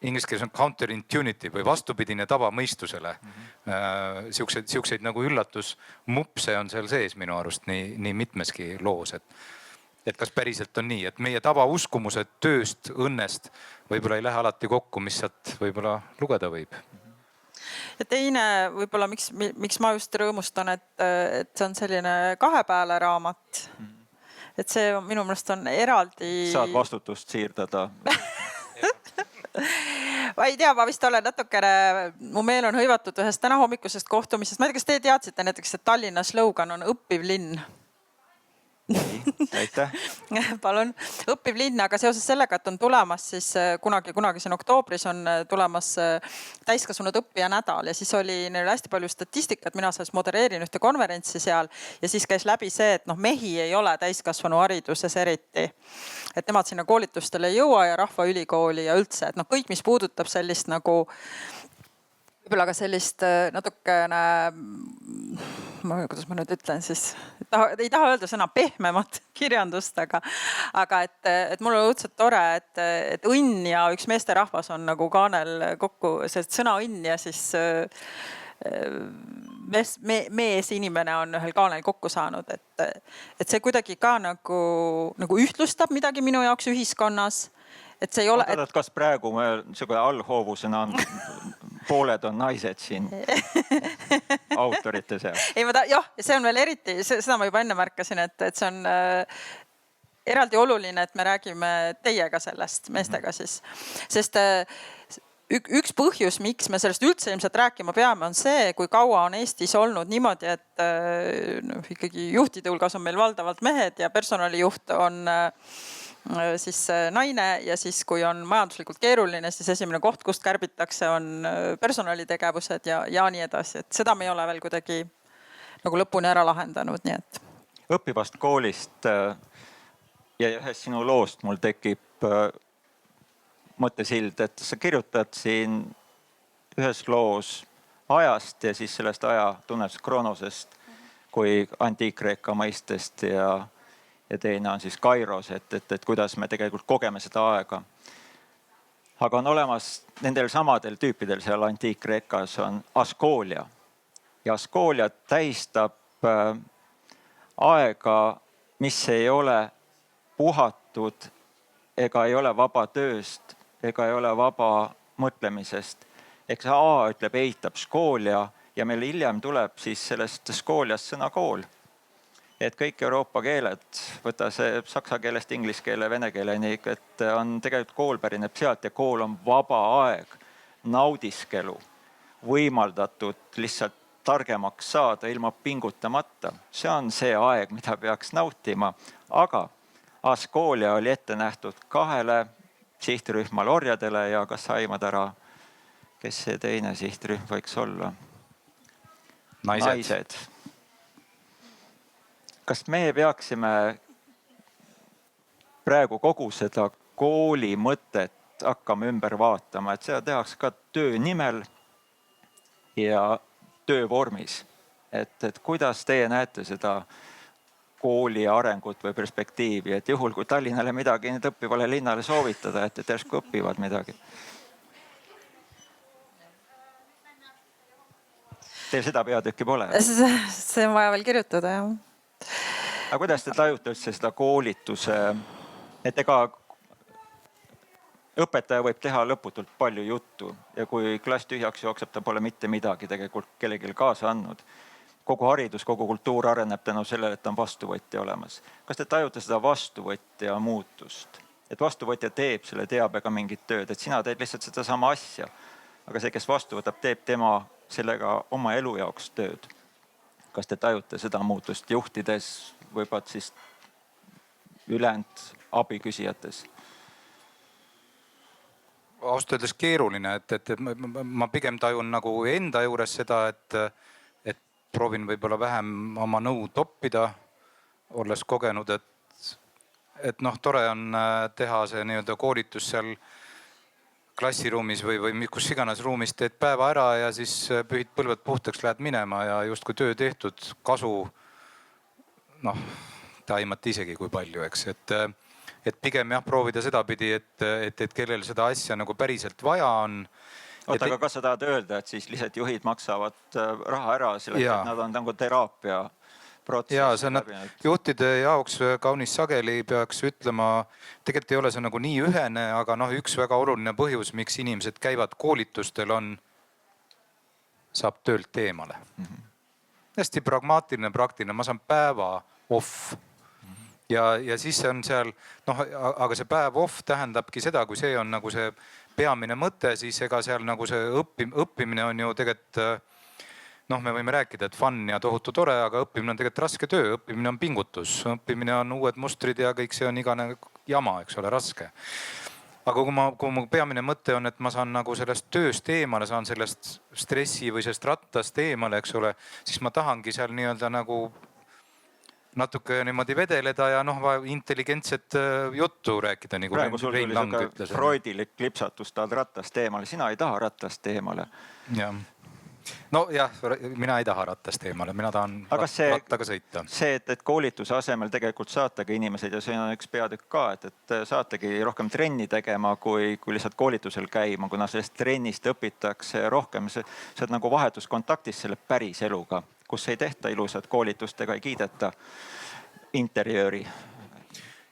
inglise keeles on counterintuitive või vastupidine tavamõistusele. Siukseid nagu üllatusmupse on seal sees minu arust nii mitmeski loos, et kas päriselt on nii, et meie tavauskumused tööst, õnnest võib-olla ei lähe alati kokku, mis sealt võib-olla lugeda võib. Ja teine võib-olla, miks ma just rõõmustan, et see on selline 2 peale raamat. Et see minu meelest on eraldi... Saad vastutust siirdada. Ma ei tea, ma vist olen natukene, mu meel on hõivatud ühest täna hommikusest kohtumisest. Ma ei tea, kas te teadsite näiteks, et Tallinna slogan on õppiv linn. Aitäh. Palun, õppiv linn, aga seoses sellega, et on tulemas siis kunagi siin oktoobris on tulemas täiskasvanud õppija nädal ja siis oli neil hästi palju statistikat, mina siis modereerin ühte konverentsi seal ja siis käis läbi see, et mehi ei ole täiskasvanu hariduses eriti. Et nemad sinna koolitustele ei jõua ja Rahvaülikooli ja üldse, et kõik, mis puudutab sellist nagu võib-olla ka sellist natukene, kuidas ma nüüd ütlen siis, ei taha öelda sõna pehmemat kirjandust, aga et mul on õudselt tore, et õnn ja üks meesterahvas on nagu kaanel kokku, see sõna õnn ja siis mees inimene on ühel kaanel kokku saanud, et see kuidagi ka nagu ühtlustab midagi minu jaoks ühiskonnas. Et see ei ole... Kas praegu niisugune allhoovusena on, pooled on naised siin autorite seas? Ei, see on veel eriti, seda ma juba enne märkasin, et see on eraldi oluline, et me räägime teiega sellest, meestega siis. Sest üks põhjus, miks me sellest üldse ilmselt rääkima peame, on see, kui kaua on Eestis olnud niimoodi, et ikkagi juhtide hulgas on meil valdavalt mehed ja personalijuht on siis naine ja siis, kui on majanduslikult keeruline, siis esimene koht, kust kärbitakse, on personalitegevused ja nii edasi. Et seda me ei ole veel kuidagi nagu lõpuni ära lahendanud, nii et. Õppivast koolist ja ühest sinu loost mul tekib mõttesild, et sa kirjutad siin ühes loos ajast ja siis sellest aja tunnest Kronosest kui Antiik-Kreeka mõistest ja teine on siis Kairos, et kuidas me tegelikult kogeme seda aega. Aga on olemas nendel samadel tüüpidel seal Antiik-Kreekas on Askoolia. Ja Askoolia tähistab aega, mis ei ole puhatud ega ei ole vaba tööst ega ei ole vaba mõtlemisest. Eks A ütleb eitab skoolia ja meil hiljem tuleb siis sellest skooliast sõna kool. Et kõik Euroopa keeled, võta see saksa keelest, inglise keele, vene keeleni, et on tegelikult kool pärineb sealt ja kool on vaba aeg, naudiskelu, võimaldatud lihtsalt targemaks saada ilma pingutamata. See on see aeg, mida peaks nautima, aga Askoolia oli ette nähtud 2 sihtrühmal orjadele ja kas aimad ära, kes see teine sihtrühm võiks olla? Naised. Kas me peaksime praegu kogu seda kooli mõtet hakkama ümber vaatama, et seda tehakse ka töö nimel ja töö vormis. Et kuidas teie näete seda kooli arengut või perspektiivi, et juhul kui Tallinnale midagi nüüd õppivale linnale soovitada, et järsku õpivad midagi. Teil seda peatükki pole? See on vaja veel kirjutada, jah. Aga kuidas te tajute üldse seda koolituse, et ega õpetaja võib teha lõputult palju juttu ja kui klass tühjaks jookseb, ta pole mitte midagi tegelikult kellelgi kaasa andnud. Kogu haridus, kogu kultuur areneb tänu sellele, et on vastuvõtja olemas. Kas te tajute seda vastuvõtja muutust? Et vastuvõtja teeb selle teabega mingit tööd, et sina teed lihtsalt seda sama asja. Aga see, kes vastu võtab, teeb tema sellega oma elu jaoks tööd. Kas te tajute seda muutust juhtides võivad siis ülejäänud abiküsijates? Ausalt öeldes keeruline, et ma pigem tajun nagu enda juures seda, et proovin võib-olla vähem oma nõu toppida, olles kogenud, et tore on teha see nii-öelda koolitus seal klassiruumis või kus iganes ruumis teed päeva ära ja siis pühid põlved puhtaks, lähed minema ja justkui töö tehtud, kasu, te aimate isegi kui palju, eks. Et pigem jah, proovida seda pidi, et kellel seda asja nagu päriselt vaja on. Aga kas sa tahad öelda, et siis lihtsalt juhid maksavad raha ära, selleks, et nad on nagu teraapia protsess? Jaa, see on juhtide jaoks kaunis sageli peaks ütlema, tegelikult ei ole see nagu nii ühene, aga üks väga oluline põhjus, miks inimesed käivad koolitustel on, saab töölt eemale. Hästi pragmaatiline, praktiline, ma saan päeva off. Ja siis on seal, aga see päev off tähendabki seda, kui see on nagu see peamine mõte, siis ega seal nagu see õppimine on ju tegelikult, me võime rääkida, et fun ja tohutu tore, aga õppimine on tegelikult raske töö, õppimine on pingutus, õppimine on uued mustrid ja kõik see on igane jama, eks ole, raske. Aga kui mu peamine mõte on, et ma saan nagu sellest tööst eemale, saan sellest stressi või sellest rattast eemale, eks ole, siis ma tahangi seal nii-öelda nagu natuke niimoodi vedeleda ja intelligentset juttu rääkida, nagu praegu sul Rein Lang tuli ütles. Freudilik klipsatus, tahad rattast eemale, sina ei taha rattast eemale. Jah. nojah, mina ei taha ratast eemale, mina tahan rattaga sõita. See, et koolituse asemel tegelikult saatagi inimesed ja see on üks peatükk ka, et saategi rohkem trenni tegema kui lihtsalt koolitusel käima, kuna sellest trennist õpitakse rohkem. See on nagu vahetuskontaktis selle päris eluga, kus ei tehta ilusat koolitust ega ei kiideta interjööri.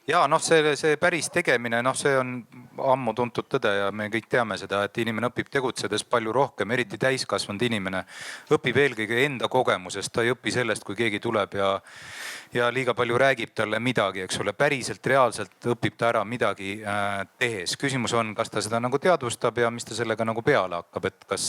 Ja see päris tegemine, see on ammu tuntud tõde ja me kõik teame seda, et inimene õpib tegutsedes palju rohkem, eriti täiskasvanud inimene õpib eelkõige enda kogemusest, ta ei õpi sellest, kui keegi tuleb ja liiga palju räägib talle midagi, eks ole, päriselt reaalselt õpib ta ära midagi tehes. Küsimus on, kas ta seda nagu teadvustab ja mis ta sellega nagu peale hakkab, et kas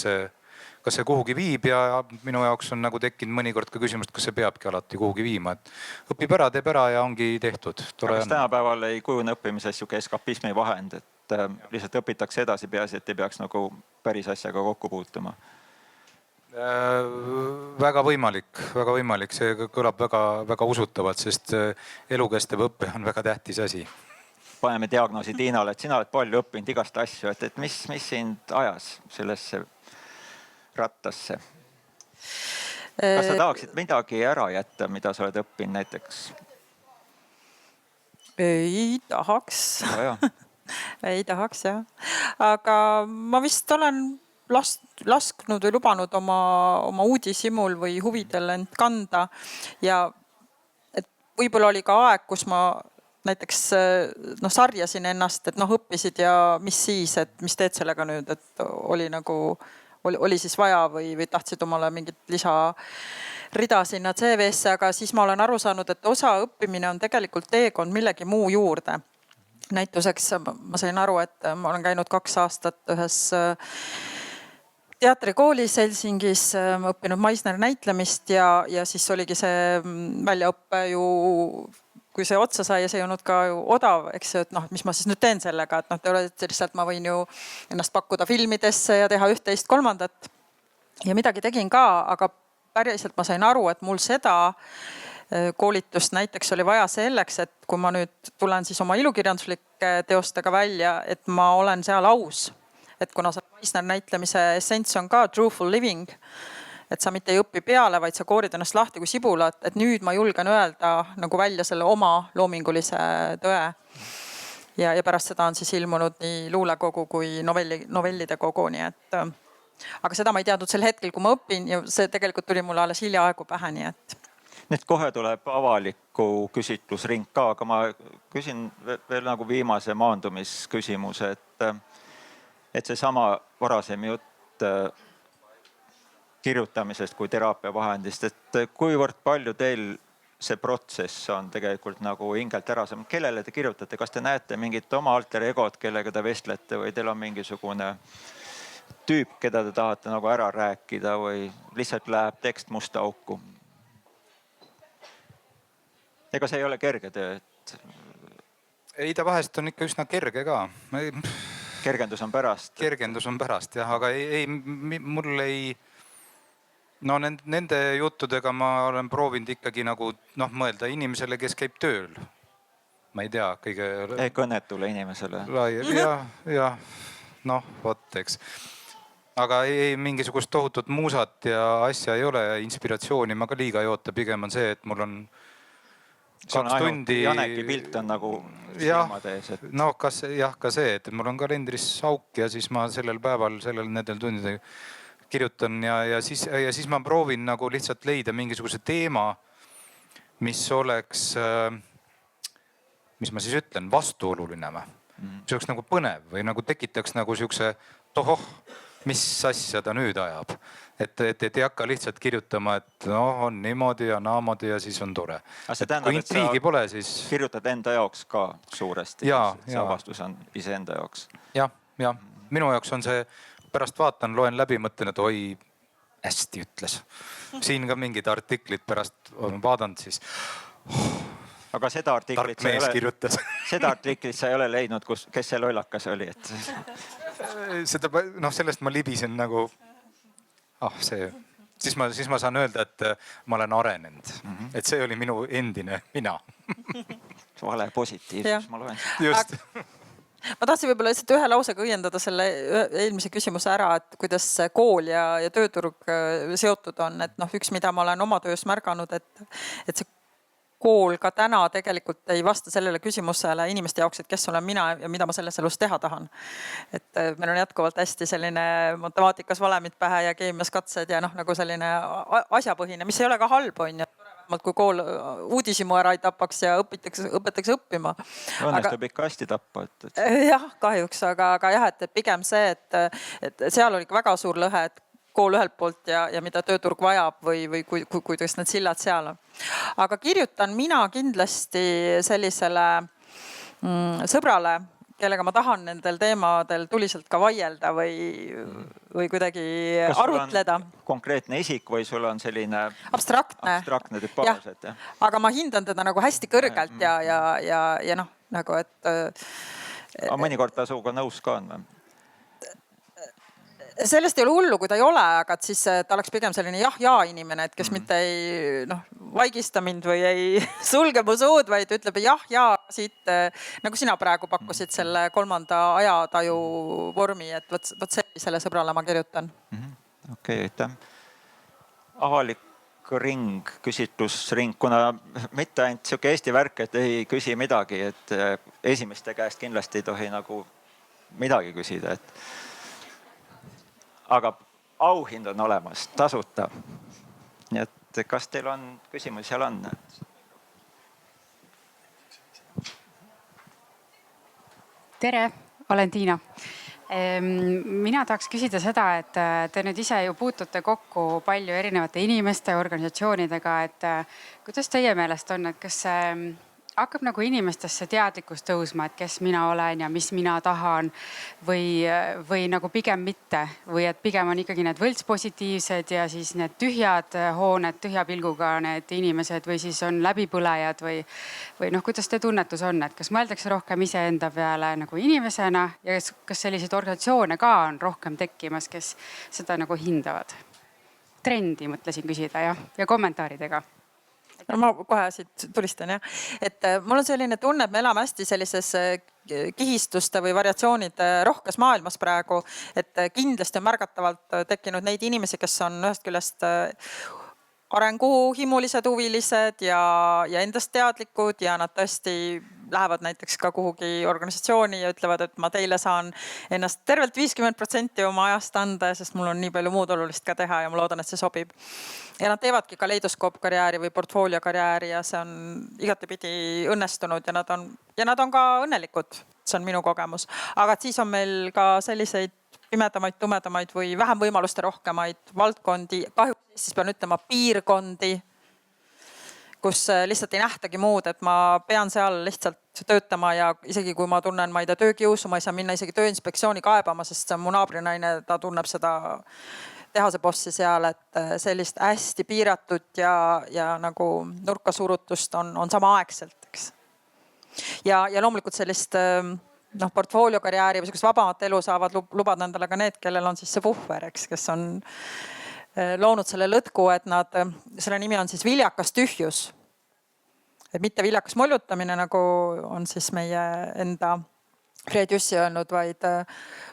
see kuhugi viib ja minu jaoks on nagu tekkinud mõnikord ka küsimus, kas see peabki alati kuhugi viima, et õpib ära, teeb ära ja ongi tehtud. Kas tänapäeval ei kujune õppimises siuke eskapismi vahend, et lihtsalt õpitakse edasi, peaasi, et ei peaks nagu päris asjaga kokku puutuma? Väga võimalik, see kõlab väga usutavalt, sest elukestev õpe on väga tähtis asi. Paneme diagnoosi Tiinale, et sina oled palju õppinud igast asju, et mis sind ajas sellesse rattasse? Kas sa tahaksid midagi ära jätta, mida sa oled õppinud näiteks? Ei tahaks. Ei tahaks jah. Aga ma vist olen lasknud või lubanud oma uudishimul või huvidel end kanda. Ja et võib-olla oli ka aeg, kus ma näiteks sarjasin ennast, et õppisid ja mis siis, et mis teed sellega nüüd, et oli siis vaja või tahtsid omale mingit lisarida sinna CV-sse, aga siis ma olen aru saanud, et osa õppimine on tegelikult teekond millegi muu juurde. Näituseks ma sain aru, et ma olen käinud 2 aastat ühes teatrikoolis Helsingis, õppinud Meisner näitlemist ja siis oligi see väljaõppe ju, kui see otsa sai ja see ei olnud ka ju odav, eks ju, et mis ma siis nüüd teen sellega, et lihtsalt ma võin ju ennast pakkuda filmidesse ja teha 1-3. Ja midagi tegin ka, aga päriselt ma sain aru, et mul seda koolitust näiteks oli vaja selleks, et kui ma nüüd tulen siis oma ilukirjanduslike teostega välja, et ma olen seal aus. Et kuna see Meisner näitlemise essents on ka truthful living, et sa mitte ei õpi peale, vaid sa koorid ennast lahti kui sibulat, et nüüd ma julgen öelda nagu välja selle oma loomingulise tõe. Ja pärast seda on siis ilmunud nii luulekogu kui novellide kogu, nii et aga seda ma ei teadnud sel hetkel, kui ma õpin ja see tegelikult tuli mulle alles hiljaaegu pähe, nii et. Nüüd kohe tuleb avaliku küsitlusring ka, aga ma küsin veel nagu viimase maandumisküsimuse, et see sama varasem jutt kirjutamisest kui teraapiavahendist, et kuivõrd palju teil see protsess on tegelikult nagu hingelt ära saanud. Kellele te kirjutate? Kas te näete mingit oma alter egot, kellega te vestlete või teil on mingisugune tüüp, keda te tahate nagu ära rääkida või lihtsalt läheb tekst musta auku? Ega see ei ole kerge töö? Ei, ta vahest on ikka üsna kerge ka. Kergendus on pärast? Kergendus on pärast jah, aga mul ei... Nende juttudega ma olen proovinud ikkagi nagu mõelda inimesele, kes käib tööl. Ma ei tea, kõige... Kõnetule inimesele. Jah, vot, eks. Aga ei mingisugust tohutut muusat ja asja ei ole ja inspiratsiooni ma ka liiga ei oota. Pigem on see, et mul on 2 tundi... Janeki pilt on nagu silmade ees. Ka see, et mul on kalendris auk ja siis ma sellel päeval, nendel tundidega kirjutan ja siis ma proovin nagu lihtsalt leida mingisuguse teema, mis oleks, mis ma siis ütlen, vastuoluline või. See oleks nagu põnev või nagu tekitaks nagu siukse tohoh, mis asja ta nüüd ajab. Et ei hakka lihtsalt kirjutama, et on niimoodi ja naamoodi ja siis on tore. Kui intriigi pole, siis... Kirjutad enda jaoks ka suuresti. See vastus on iseenda jaoks. Ja, minu jaoks on see... Pärast vaatan, loen läbi, mõtlen, et oi, hästi ütles. Siin ka mingid artiklid pärast olen vaadanud siis. Aga seda artiklit sa ei ole leidnud, kes see lollakas oli? Sellest ma libisin nagu, siis ma saan öelda, et ma olen arenenud. Et see oli minu endine mina. Vale positiivsus, ma loen. Just. ma tahtsin võib-olla lihtsalt ühe lausega õiendada selle eelmise küsimuse ära, et kuidas kool ja tööturg seotud on, et noh, üks, mida ma olen oma töös märganud, et see kool ka täna tegelikult ei vasta sellele küsimusele inimeste jaoks, et kes olen mina ja mida ma selles elus teha tahan. Et meil on jätkuvalt hästi selline matemaatikas valemid pähe ja keemias katsed ja noh, nagu selline asjapõhine, mis ei ole ka halb, on ju. Kui kool uudishimu ära ei tapaks ja õpetakse õppima. Õnnestub ikka hästi tappa. Jah, kahjuks, aga jah, et pigem see, et seal oli väga suur lõhe, et kool ühelt poolt ja mida tööturg vajab või kuidas need sillad seal on. Aga kirjutan mina kindlasti sellisele sõbrale, kellega ma tahan nendel teemadel tuliselt ka vaielda või kuidagi arutleda. Konkreetne isik või sul on selline abstraktne tüpaaž? Aga ma hindan teda nagu hästi kõrgelt ja noh, nagu et. Aga mõnikord ta suuga nõus ka on? Sellest ei ole hullu, kui ta ei ole, aga siis ta oleks pigem selline jah-jaa inimene, et kes mitte ei vaigista mind või ei sulge mu suud, vaid ütleb jah-jaa siit, nagu sina praegu pakkusid selle kolmanda ajataju vormi, et võt sellisele sõbrale ma kirjutan. Okei, aitäh. Avalik ring, küsitlusring, kuna mitte ainult siuke Eesti värk, et ei küsi midagi, et esimeste käest kindlasti ei tohi nagu midagi küsida, et aga auhind on olemas, tasuta. Nii et kas teil on küsimusi seal on? Tere, olen Tiina. Mina tahaks küsida seda, et te nüüd ise ju puutute kokku palju erinevate inimeste ja organisatsioonidega, et kuidas teie meelest on, et kas hakkab nagu inimestesse teadlikkus tõusma, et kes mina olen ja mis mina tahan või nagu pigem mitte või et pigem on ikkagi need võltspositiivsed ja siis need tühjad hooned, tühja pilguga need inimesed või siis on läbipõlejad või noh, kuidas teie tunnetus on, et kas mõeldakse rohkem iseenda peale nagu inimesena ja kas selliseid organisatsioone ka on rohkem tekkimas, kes seda nagu hindavad? Trendi mõtlesin küsida ja kommentaaridega. No ma kohe siit tulistan jah. Et mul on selline tunne, et me elame hästi sellises kihistuste või variatsioonide rohkes maailmas praegu, et kindlasti on märgatavalt tekkinud neid inimesi, kes on ühest küljest arenguhimulised, huvilised ja endast teadlikud ja nad tõesti lähevad näiteks ka kuhugi organisatsiooni ja ütlevad, et ma teile saan ennast tervelt 50% oma ajast anda, sest mul on nii palju muud olulist ka teha ja ma loodan, et see sobib. Ja nad teevadki kaleidoskoopkarjääri või portfooliokarjääri ja see on igatepidi õnnestunud ja nad on ka õnnelikud. See on minu kogemus. Aga siis on meil ka selliseid pimedamaid, tumedamaid või vähem võimaluste rohkemaid valdkondi, kahjuks siis pean ütlema piirkondi, kus lihtsalt ei nähtagi muud, et ma pean seal lihtsalt töötama ja isegi kui ma tunnen, ma ei tea, töökiusu, ma ei saa minna isegi tööinspektsiooni kaebama, sest see on mu naabrinaine, ta tunneb seda tehase bossi seal, et sellist hästi piiratud ja nagu nurka surutust on samaaegselt, eks. Ja loomulikult sellist portfooliokarjääri või sellist vabamat elu saavad lubada endale ka need, kellel on siis see puhver, eks, kes on loonud selle lõtku, et selle nimi on siis viljakas tühjus. Et mitte viljakas mollutamine, nagu on siis meie enda Fred Jussi öelnud, vaid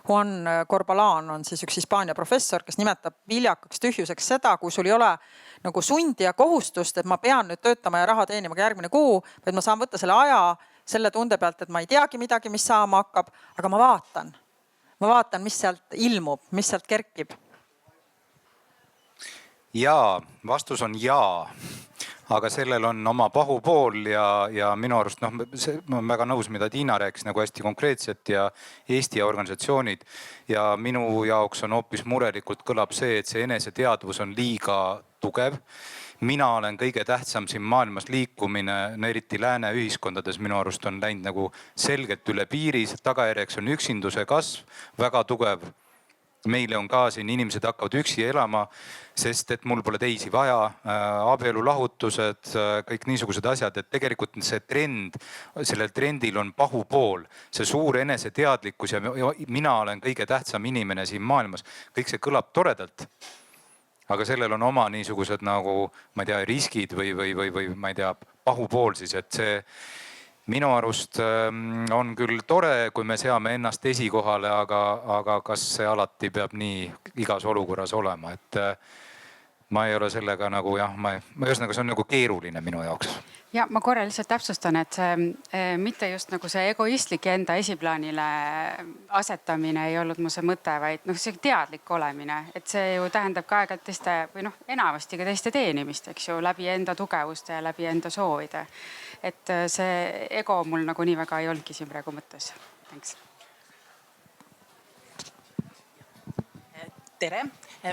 Juan Corbalan on siis üks Hispaania professor, kes nimetab viljakaks tühjuseks seda, kui sul ei ole nagu sundi ja kohustust, et ma pean nüüd töötama ja raha teenima ka järgmine kuu, vaid ma saan võtta selle aja selle tunde pealt, et ma ei teagi midagi, mis saama hakkab, aga ma vaatan, mis sealt ilmub, mis sealt kerkib. Jaa, vastus on jaa, aga sellel on oma pahupool ja minu arust, ma olen väga nõus, mida Tiina rääkis nagu hästi konkreetselt ja Eesti organisatsioonid ja minu jaoks on hoopis murelikult kõlab see, et see eneseteadvus on liiga tugev. Mina olen kõige tähtsam siin maailmas liikumine, eriti lääne ühiskondades minu arust on läinud nagu selgelt üle piiri, tagajärjeks on üksinduse kasv, väga tugev. Meile on ka siin inimesed hakkavad üksi elama, sest et mul pole teisi vaja, abielulahutused, kõik niisugused asjad, et tegelikult see trend, sellel trendil on pahupool, see suur eneseteadlikkus ja mina olen kõige tähtsam inimene siin maailmas. Kõik see kõlab toredalt, aga sellel on oma niisugused nagu, ma ei tea, riskid või ma ei tea, pahupool siis, et see minu arust on küll tore, kui me seame ennast esikohale, aga kas see alati peab nii igas olukorras olema, et ma ei ole sellega nagu jah, ühesõnaga see on nagu keeruline minu jaoks. Ja ma korra lihtsalt täpsustan, et see mitte just nagu see egoistlik enda esiplaanile asetamine ei olnud mu see mõte, vaid see teadlik olemine, et see ju tähendab ka aeg-ajalt teiste või enamasti ka teiste teenimist, eks ju, läbi enda tugevuste ja läbi enda soovide. Et see ego mul nagu nii väga ei olnudki siin praegu mõttes. Thanks. Tere,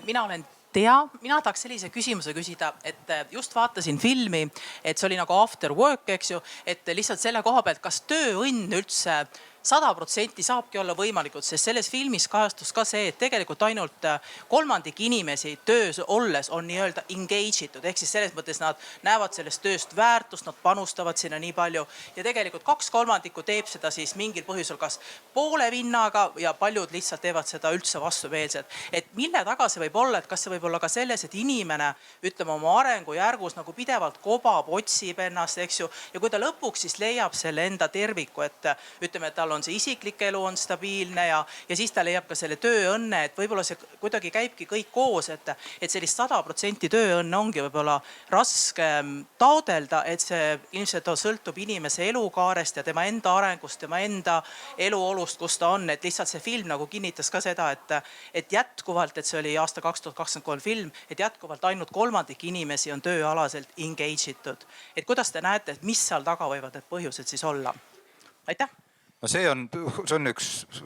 mina olen mina tahaks sellise küsimuse küsida, et just vaatasin filmi, et see oli nagu after work, eks ju, et lihtsalt selle koha pealt, kas tööõnn üldse 100% saabki olla võimalikud, sest selles filmis kajastus ka see, et tegelikult ainult kolmandik inimesi töös olles on nii-öelda engage itud. Ehk siis selles mõttes nad näevad sellest tööst väärtust, nad panustavad sinna nii palju ja tegelikult 2/3 teeb seda siis mingil põhjusel kas poole vinnaga ja paljud lihtsalt teevad seda üldse vastumeelselt. Et mille taga see võib olla, et kas see võib olla ka selles, et inimene ütleme oma arengujärgus nagu pidevalt kobab, otsib ennast, eks ju, ja kui ta lõpuks siis leiab selle enda terviku, et ütleme, et tal on see isiklik elu on stabiilne ja siis ta leiab ka selle tööõnne, et võib-olla see kuidagi käibki kõik koos, et sellist 100% tööõnne ongi võib-olla raske taodelda, et see ilmselt sõltub inimese elukaarest ja tema enda arengust, tema enda eluolust, kus ta on, et lihtsalt see film nagu kinnitas ka seda, et jätkuvalt, et see oli aasta 2023 film, et jätkuvalt ainult 1/3 inimesi on tööalaselt engage itud. Et kuidas te näete, et mis seal taga võivad need põhjused siis olla? Aitäh! No see on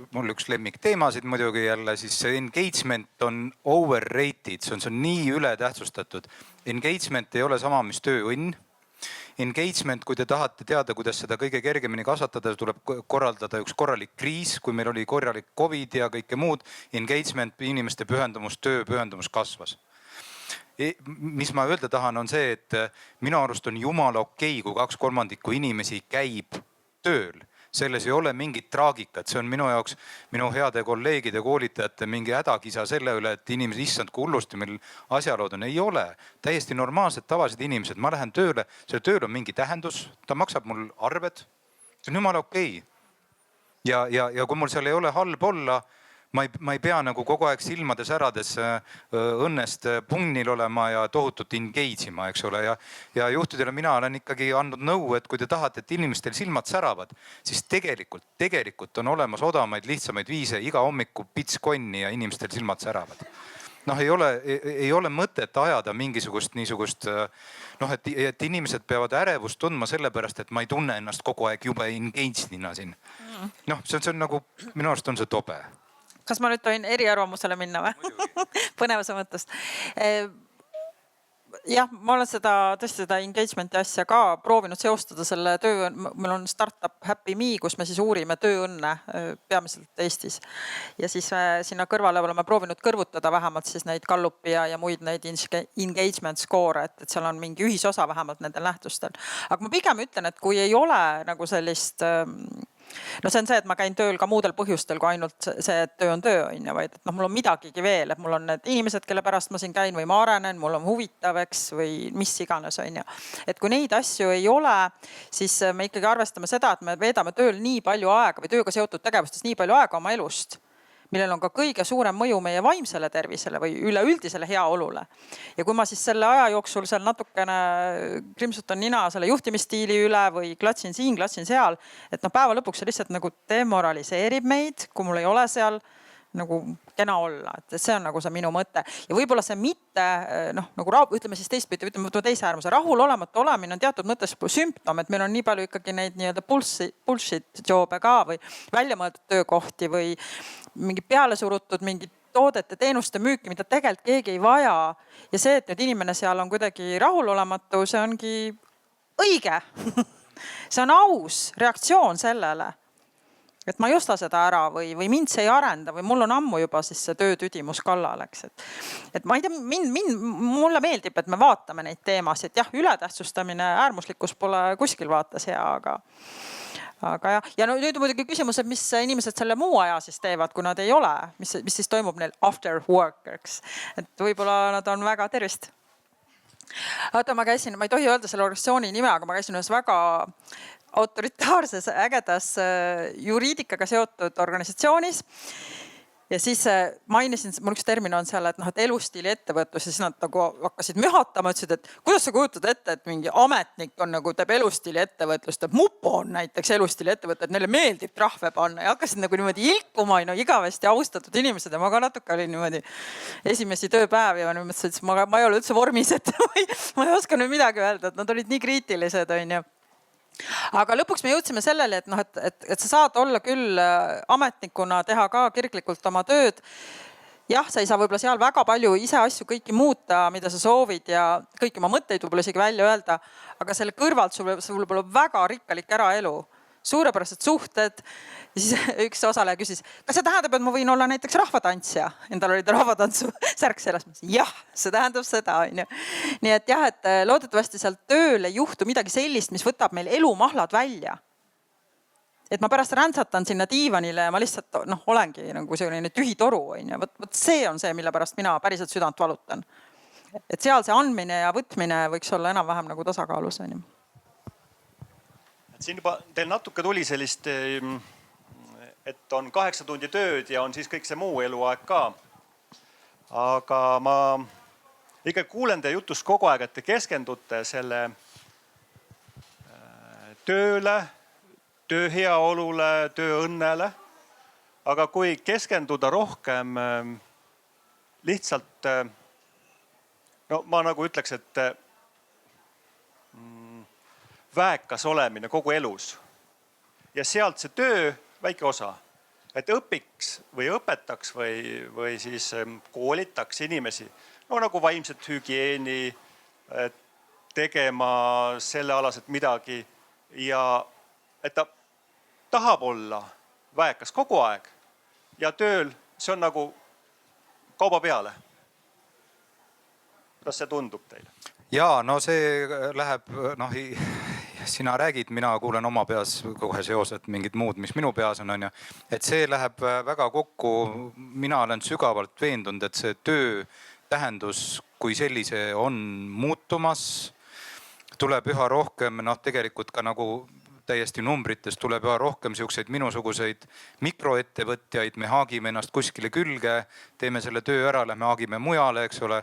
mul üks lemmikteemasid muidugi jälle, siis see engagement on overrated, see on nii ületähtsustatud. Engagement ei ole sama, mis tööõnn. Engagement, kui te tahate teada, kuidas seda kõige kergemini kasvatada, tuleb korraldada üks korralik kriis, kui meil oli korralik COVID ja kõike muud. Engagement, inimeste tööpühendumus kasvas. Mis ma öelda tahan, on see, et minu arust on jumala okei, kui 2/3 inimesi käib tööl. Selles ei ole mingit traagikat, see on minu jaoks, minu heade kolleegide, koolitajate mingi hädakisa selle üle, et inimesed, issand, kui hullusti meil asjalood on. Ei ole, täiesti normaalsed, tavalised inimesed. Ma lähen tööle, selle tööl on mingi tähendus, ta maksab mul arved, see on jumala okei. Ja kui mul seal ei ole halb olla, ma ei pea nagu kogu aeg silmade särades õnnest punnil olema ja tohutult engage ima, eks ole. Ja juhtidele mina olen ikkagi andnud nõu, et kui te tahate, et inimestel silmad säravad, siis tegelikult on olemas odamaid, lihtsamaid viise, iga hommiku pits konni ja inimestel silmad säravad. Ei ole mõtet ajada mingisugust niisugust, et inimesed peavad ärevust tundma sellepärast, et ma ei tunne ennast kogu aeg jube engaged'ina siin. See on nagu, minu arust on see tobe. Kas ma nüüd tohin eriarvamusele minna või? Põnevuse mõttest. Jah, ma olen tõesti seda engagement'i asja ka proovinud seostada selle töö. Meil on startup Happy Me, kus me siis uurime tööõnne peamiselt Eestis. Ja siis sinna kõrvale oleme proovinud kõrvutada vähemalt siis neid Gallupi ja muid neid engagement score, et seal on mingi ühisosa vähemalt nendel nähtustel. Aga ma pigem ütlen, et kui ei ole nagu sellist see on see, et ma käin tööl ka muudel põhjustel kui ainult see, et töö on töö, vaid et mul on midagigi veel, et mul on need inimesed, kelle pärast ma siin käin või ma arenen, mul on huvitav, eks, või mis iganes on ju. Et kui neid asju ei ole, siis me ikkagi arvestame seda, et me veedame tööl nii palju aega või tööga seotud tegevustes nii palju aega oma elust, millel on ka kõige suurem mõju meie vaimsele tervisele või üleüldisele heaolule. Ja kui ma siis selle aja jooksul seal natukene krimsutan nina selle juhtimisstiili üle või klatsin siin, klatsin seal, et päeva lõpuks see lihtsalt nagu demoraliseerib meid, kui mul ei ole seal nagu kena olla, et see on nagu see minu mõte. Ja võib-olla see mitte, ütleme siis teistpidi, ütleme teise äärmuse, rahulolematu olemine on teatud mõttes sümptom, et meil on nii palju ikkagi neid nii-öelda bullshit job'e ka või väljamõeldud töökohti või mingi pealesurutud mingi toodete, teenuste müüki, mida tegelikult keegi ei vaja. Ja see, et nüüd inimene seal on kuidagi rahulolematu, see ongi õige. See on aus reaktsioon sellele. Et ma ei osta seda ära või mind see ei arenda või mul on ammu juba siis see töötüdimus kallal, eks. Et ma ei tea, mulle meeldib, et me vaatame neid teemasid. Jah, ületähtsustamine, äärmuslikkus pole kuskil vaates hea, aga jah. Ja nüüd muidugi küsimus, et mis inimesed selle muu aja siis teevad, kui nad ei ole, mis siis toimub neil after workers. Et võib-olla nad on väga tervist. Ma ei tohi öelda selle organisatsiooni nime, aga ma käisin ühes väga autoritaarses ägedas juriidikaga seotud organisatsioonis. Ja siis mainisin, mul üks termin on seal, et noh, et elustiili ettevõtlus ja siis nad nagu hakkasid mühatama, ütlesid, et kuidas sa kujutad ette, et mingi ametnik on nagu teeb elustiili ettevõtlust, teeb Mupo on näiteks elustiili ettevõte, et neile meeldib trahve panna ja hakkasid nagu niimoodi ilkuma, igavesti austatud inimesed ja ma ka natuke olin niimoodi esimesi tööpäevi ja mõtlesin, et ma ei ole üldse vormis, et ma ei oska nüüd midagi öelda, et nad olid nii kriitilised, on ju. Aga lõpuks me jõudsime sellele, et noh, et sa saad olla küll ametnikuna teha ka kirglikult oma tööd. Jah, sa ei saa võib-olla seal väga palju ise asju kõiki muuta, mida sa soovid ja kõiki oma mõtteid võib-olla isegi välja öelda, aga selle kõrvalt sul võib olla väga rikkalik eraelu, suurepärased suhted. Ja siis üks osaleja küsis, kas see tähendab, et ma võin olla näiteks rahvatantsija? Endal oli rahvatantsu särk selles. Jah, see tähendab seda. Nii et jah, et loodetavasti seal tööl ei juhtu midagi sellist, mis võtab meil elumahlad välja. Et ma pärast räntsatan sinna diivanile ja ma lihtsalt olengi nagu selline tühi toru. Võt see on see, mille pärast mina päriselt südant valutan. Et seal see andmine ja võtmine võiks olla enam-vähem nagu tasakaalus. Siin juba teil natuke tuli sellist, et on 8 tundi tööd ja on siis kõik see muu eluaeg ka. Aga ma ikka kuulen teie jutust kogu aeg, et te keskendute selle tööle, töö heaolule, töö õnnele. Aga kui keskenduda rohkem lihtsalt, no ma nagu ütleks, et väekas olemine kogu elus ja sealt see töö väike osa, et õpiks või õpetaks või siis koolitaks inimesi, no nagu vaimset hügieeni tegema sellealaselt midagi ja et ta tahab olla väekas kogu aeg ja tööl see on nagu kauba peale. Kas see tundub teile? Ja no see läheb, sina räägid, mina kuulen oma peas kohe seosed mingid muud, mis minu peas on. Et see läheb väga kokku. Mina olen sügavalt veendunud, et see töö tähendus kui sellise on muutumas. Tuleb üha rohkem, tegelikult ka nagu täiesti numbrites tuleb üha rohkem siukseid minusuguseid mikroettevõtjaid. Me haagime ennast kuskile külge, teeme selle töö ära, lähme haagime mujale, eks ole.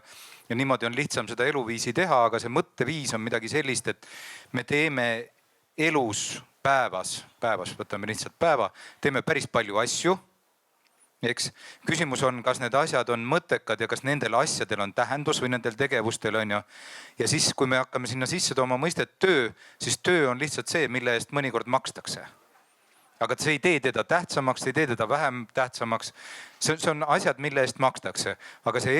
Ja niimoodi on lihtsam seda eluviisi teha, aga see mõtteviis on midagi sellist, et me teeme elus päevas, võtame lihtsalt päeva, teeme päris palju asju. Eks küsimus on, kas need asjad on mõttekad ja kas nendel asjadel on tähendus või nendel tegevustel on. Ja siis, kui me hakkame sinna sisse tooma mõistet töö, siis töö on lihtsalt see, mille eest mõnikord makstakse. Aga see ei tee teda tähtsamaks, ei tee teda vähem tähtsamaks. See on asjad, mille eest makstakse. Aga see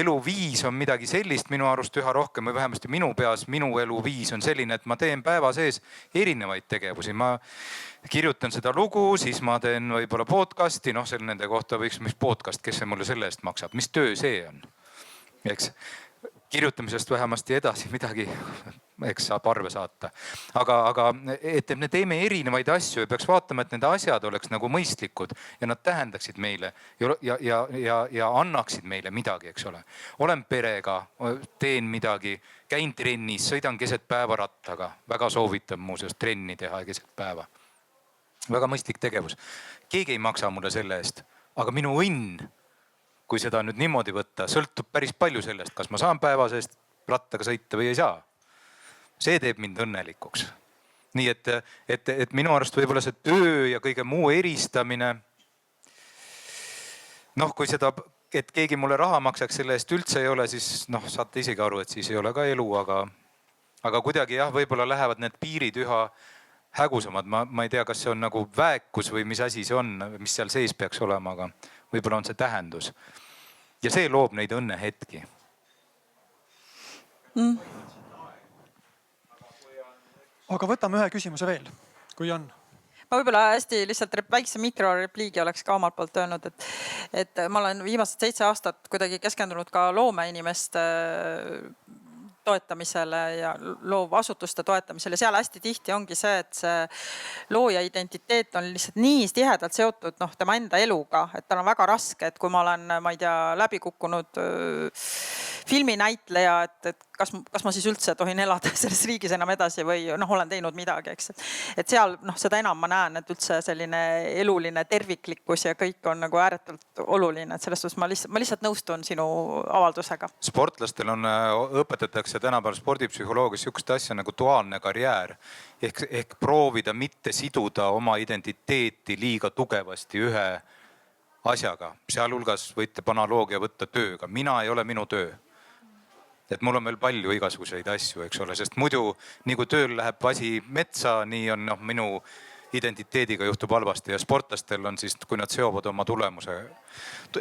eluviis on midagi sellist minu arust üha rohkem või vähemasti minu peas. Minu eluviis on selline, et ma teen päeva sees erinevaid tegevusi. Ma kirjutan seda lugu, siis ma teen võib-olla podcasti. Selle nende kohta võiks, mis podcast, kes see mulle selle eest maksab, mis töö see on. Eks kirjutamisest vähemasti edasi midagi, eks saab arve saata. Aga et me teeme erinevaid asju ja peaks vaatama, et need asjad oleks nagu mõistlikud ja nad tähendaksid meile ja annaksid meile midagi, eks ole. Olen perega, teen midagi, käin trennis, sõidan keset päeva rattaga. Väga soovitan muuseas trenni teha keset päeva. Väga mõistlik tegevus. Keegi ei maksa mulle selle eest, aga minu õnn, kui seda nüüd niimoodi võtta, sõltub päris palju sellest, kas ma saan päeva seest rattaga sõita või ei saa. See teeb mind õnnelikuks. Nii et minu arust võib-olla see töö ja kõige muu eristamine. Kui seda, et keegi mulle raha maksaks selle eest üldse ei ole, siis saate isegi aru, et siis ei ole ka elu, aga kuidagi jah, võib-olla lähevad need piirid üha hägusamad. Ma ei tea, kas see on nagu väekus või mis asi see on, mis seal sees peaks olema, aga võib-olla on see tähendus. Ja see loob neid õnnehetki. Aga võtame ühe küsimuse veel, kui on. Ma võib-olla hästi lihtsalt väikse mikrorepliigi oleks ka omalt poolt öelnud, et ma olen viimased 7 aastat kuidagi keskendunud ka loomeinimeste toetamisele ja loovasutuste toetamisele. Seal hästi tihti ongi see, et see looja identiteet on lihtsalt nii tihedalt seotud tema enda eluga, et tal on väga raske, et kui ma olen, ma ei tea, läbi kukkunud filminäitleja, et kas ma siis üldse tohin elada selles riigis enam edasi või olen teinud midagi, eks. Et seal seda enam ma näen, et üldse selline eluline terviklikkus ja kõik on nagu ääretult oluline, et selles suhtes ma lihtsalt nõustun sinu avaldusega. Sportlastel õpetatakse tänapäeval spordipsühholoogias sihukest asja nagu duaalne karjäär ehk proovida mitte siduda oma identiteeti liiga tugevasti ühe asjaga, sealhulgas võite analoogia võtta tööga. Mina ei ole minu töö. Et mul on veel palju igasuguseid asju, eks ole, sest muidu nii kui tööl läheb asi metsa, nii on minu identiteediga juhtub halvasti ja sportlastel on siis, kui nad seovad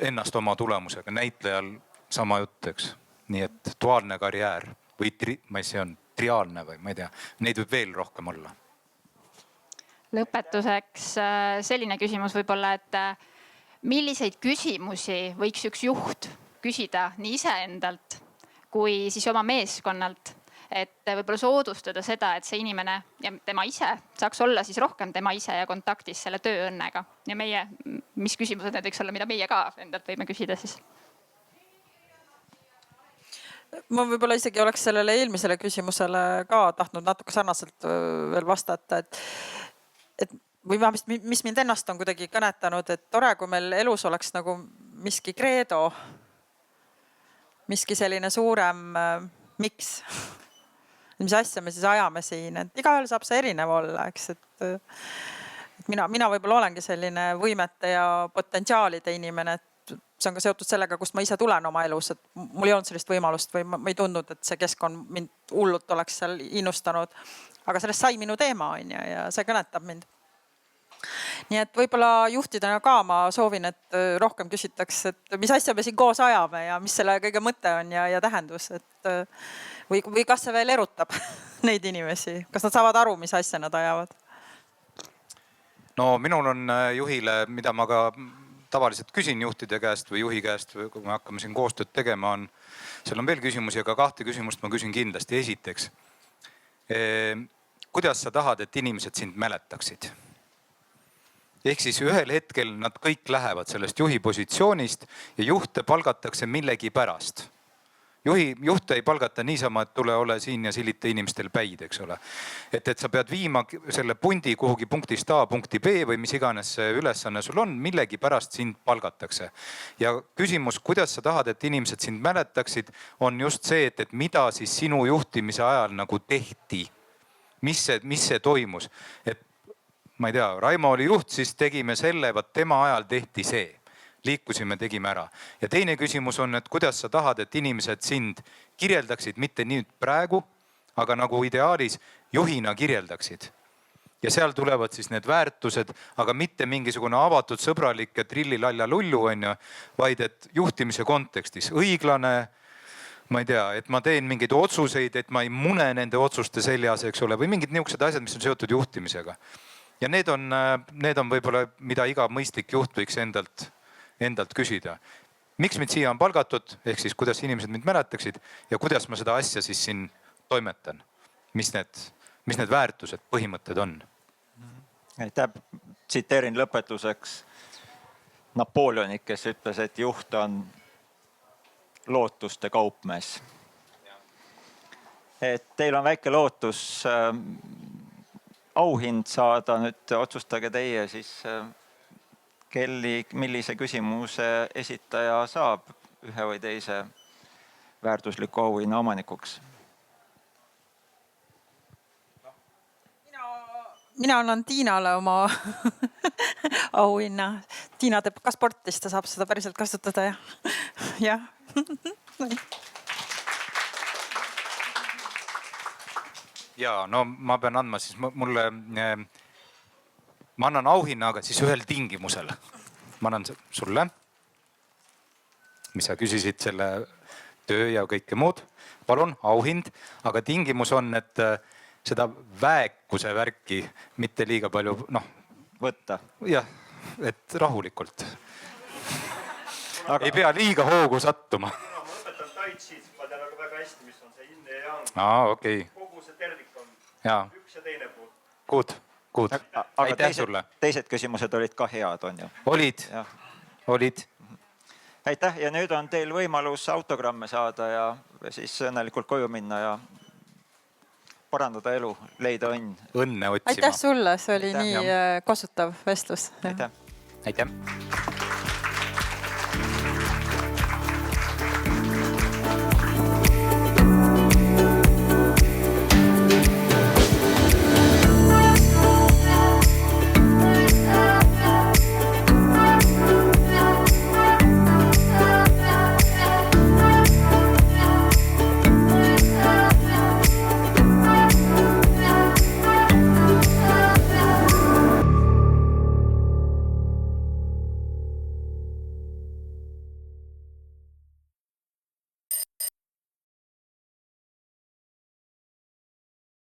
ennast oma tulemusega, näitlejal sama jutt, eks. Nii et duaalne karjäär või see on triaalne või ma ei tea, neid võib veel rohkem olla. Lõpetuseks selline küsimus võib-olla, et milliseid küsimusi võiks üks juht küsida nii iseendalt kui siis oma meeskonnalt, et võib-olla soodustada seda, et see inimene ja tema ise saaks olla siis rohkem tema ise ja kontaktis selle tööõnnega. Ja mis küsimused need võiks olla, mida meie ka endalt võime küsida siis? Ma võib-olla isegi oleks sellele eelmisele küsimusele ka tahtnud natuke sarnaselt veel vastata, et või vähemalt, mis mind ennast on kuidagi kõnetanud, et tore, kui meil elus oleks nagu miski kreedo, miski selline suurem miks. Mis asja me siis ajame siin, et igaühel saab see erinev olla, eks, et mina võib-olla olengi selline võimete ja potentsiaalide inimene, et see on ka seotud sellega, kust ma ise tulen oma elus, et mul ei olnud sellist võimalust või ma ei tundnud, et see keskkond mind hullult oleks seal innustanud. Aga sellest sai minu teema ja see kõnetab mind. Nii et võib-olla juhtidena ka ma soovin, et rohkem küsitaks, et mis asja me siin koos ajame ja mis selle kõige mõte on ja tähendus. Või kas see veel erutab neid inimesi? Kas nad saavad aru, mis asja nad ajavad? No minul on juhile, mida ma ka tavaliselt küsin juhtide käest või juhi käest, kui me hakkame siin koostööd tegema, seal on veel küsimusi, aga 2 küsimust ma küsin kindlasti. Esiteks, kuidas sa tahad, et inimesed sind mäletaksid? Ehk siis ühel hetkel nad kõik lähevad sellest juhi positsioonist ja juhte palgatakse millegi pärast. Juhte ei palgata niisama, et tule ole siin ja silita inimestel päid, eks ole. Et sa pead viima selle pundi kuhugi punktist A punkti B või mis iganes see ülesanne sul on, millegi pärast sind palgatakse. Ja küsimus, kuidas sa tahad, et inimesed sind mäletaksid, on just see, et mida siis sinu juhtimise ajal nagu tehti. Mis see toimus? Et ma ei tea, Raimo oli juht, siis tegime selle, tema ajal tehti see. Liikusime, tegime ära. Ja teine küsimus on, et kuidas sa tahad, et inimesed sind kirjeldaksid, mitte nüüd praegu, aga nagu ideaalis juhina kirjeldaksid. Ja seal tulevad siis need väärtused, aga mitte mingisugune avatud, sõbralik ja trillilalla lullu, vaid et juhtimise kontekstis õiglane, ma ei tea, et ma teen mingeid otsuseid, et ma ei mune nende otsuste seljas, eks ole, või mingid niisugused asjad, mis on seotud juhtimisega. Ja need on võib-olla, mida iga mõistlik juht võiks endalt küsida. Miks mind siia on palgatud, ehk siis kuidas inimesed mind mäletaksid ja kuidas ma seda asja siis siin toimetan? Mis need väärtused, põhimõtted on? Tsiteerin lõpetuseks Napoleonit, kes ütles, et juht on lootuste kaupmees. Et teil on väike lootus auhind saada, nüüd otsustage teie siis, millise küsimuse esitaja saab ühe või teise väärtusliku auhinna omanikuks. Mina annan Tiinale oma auhinna. Tiina teeb ka sportis, ta saab seda päriselt kasutada ja. Ja no ma pean andma siis ma annan auhinna, aga siis ühel tingimusel. Ma annan sulle, mis sa küsisid selle töö ja kõike muud. Palun, auhind, aga tingimus on, et seda väekuse värki mitte liiga palju võtta. Jah, et rahulikult. Ei pea liiga hoogu sattuma. Ma õpetan taitsid, ma tean väga hästi, mis on see yin ja yang. Okay. Kogu see tervik on üks ja teine pool. Good. Aga teised küsimused olid ka head, on ju? Olid. aitäh ja nüüd on teil võimalus autogramme saada ja siis õnnelikult koju minna ja parandada elu, leida õnn. Õnne otsima. aitäh sulle, see oli Aitäh. nii kosutav vestlus. Aitäh. Aitäh.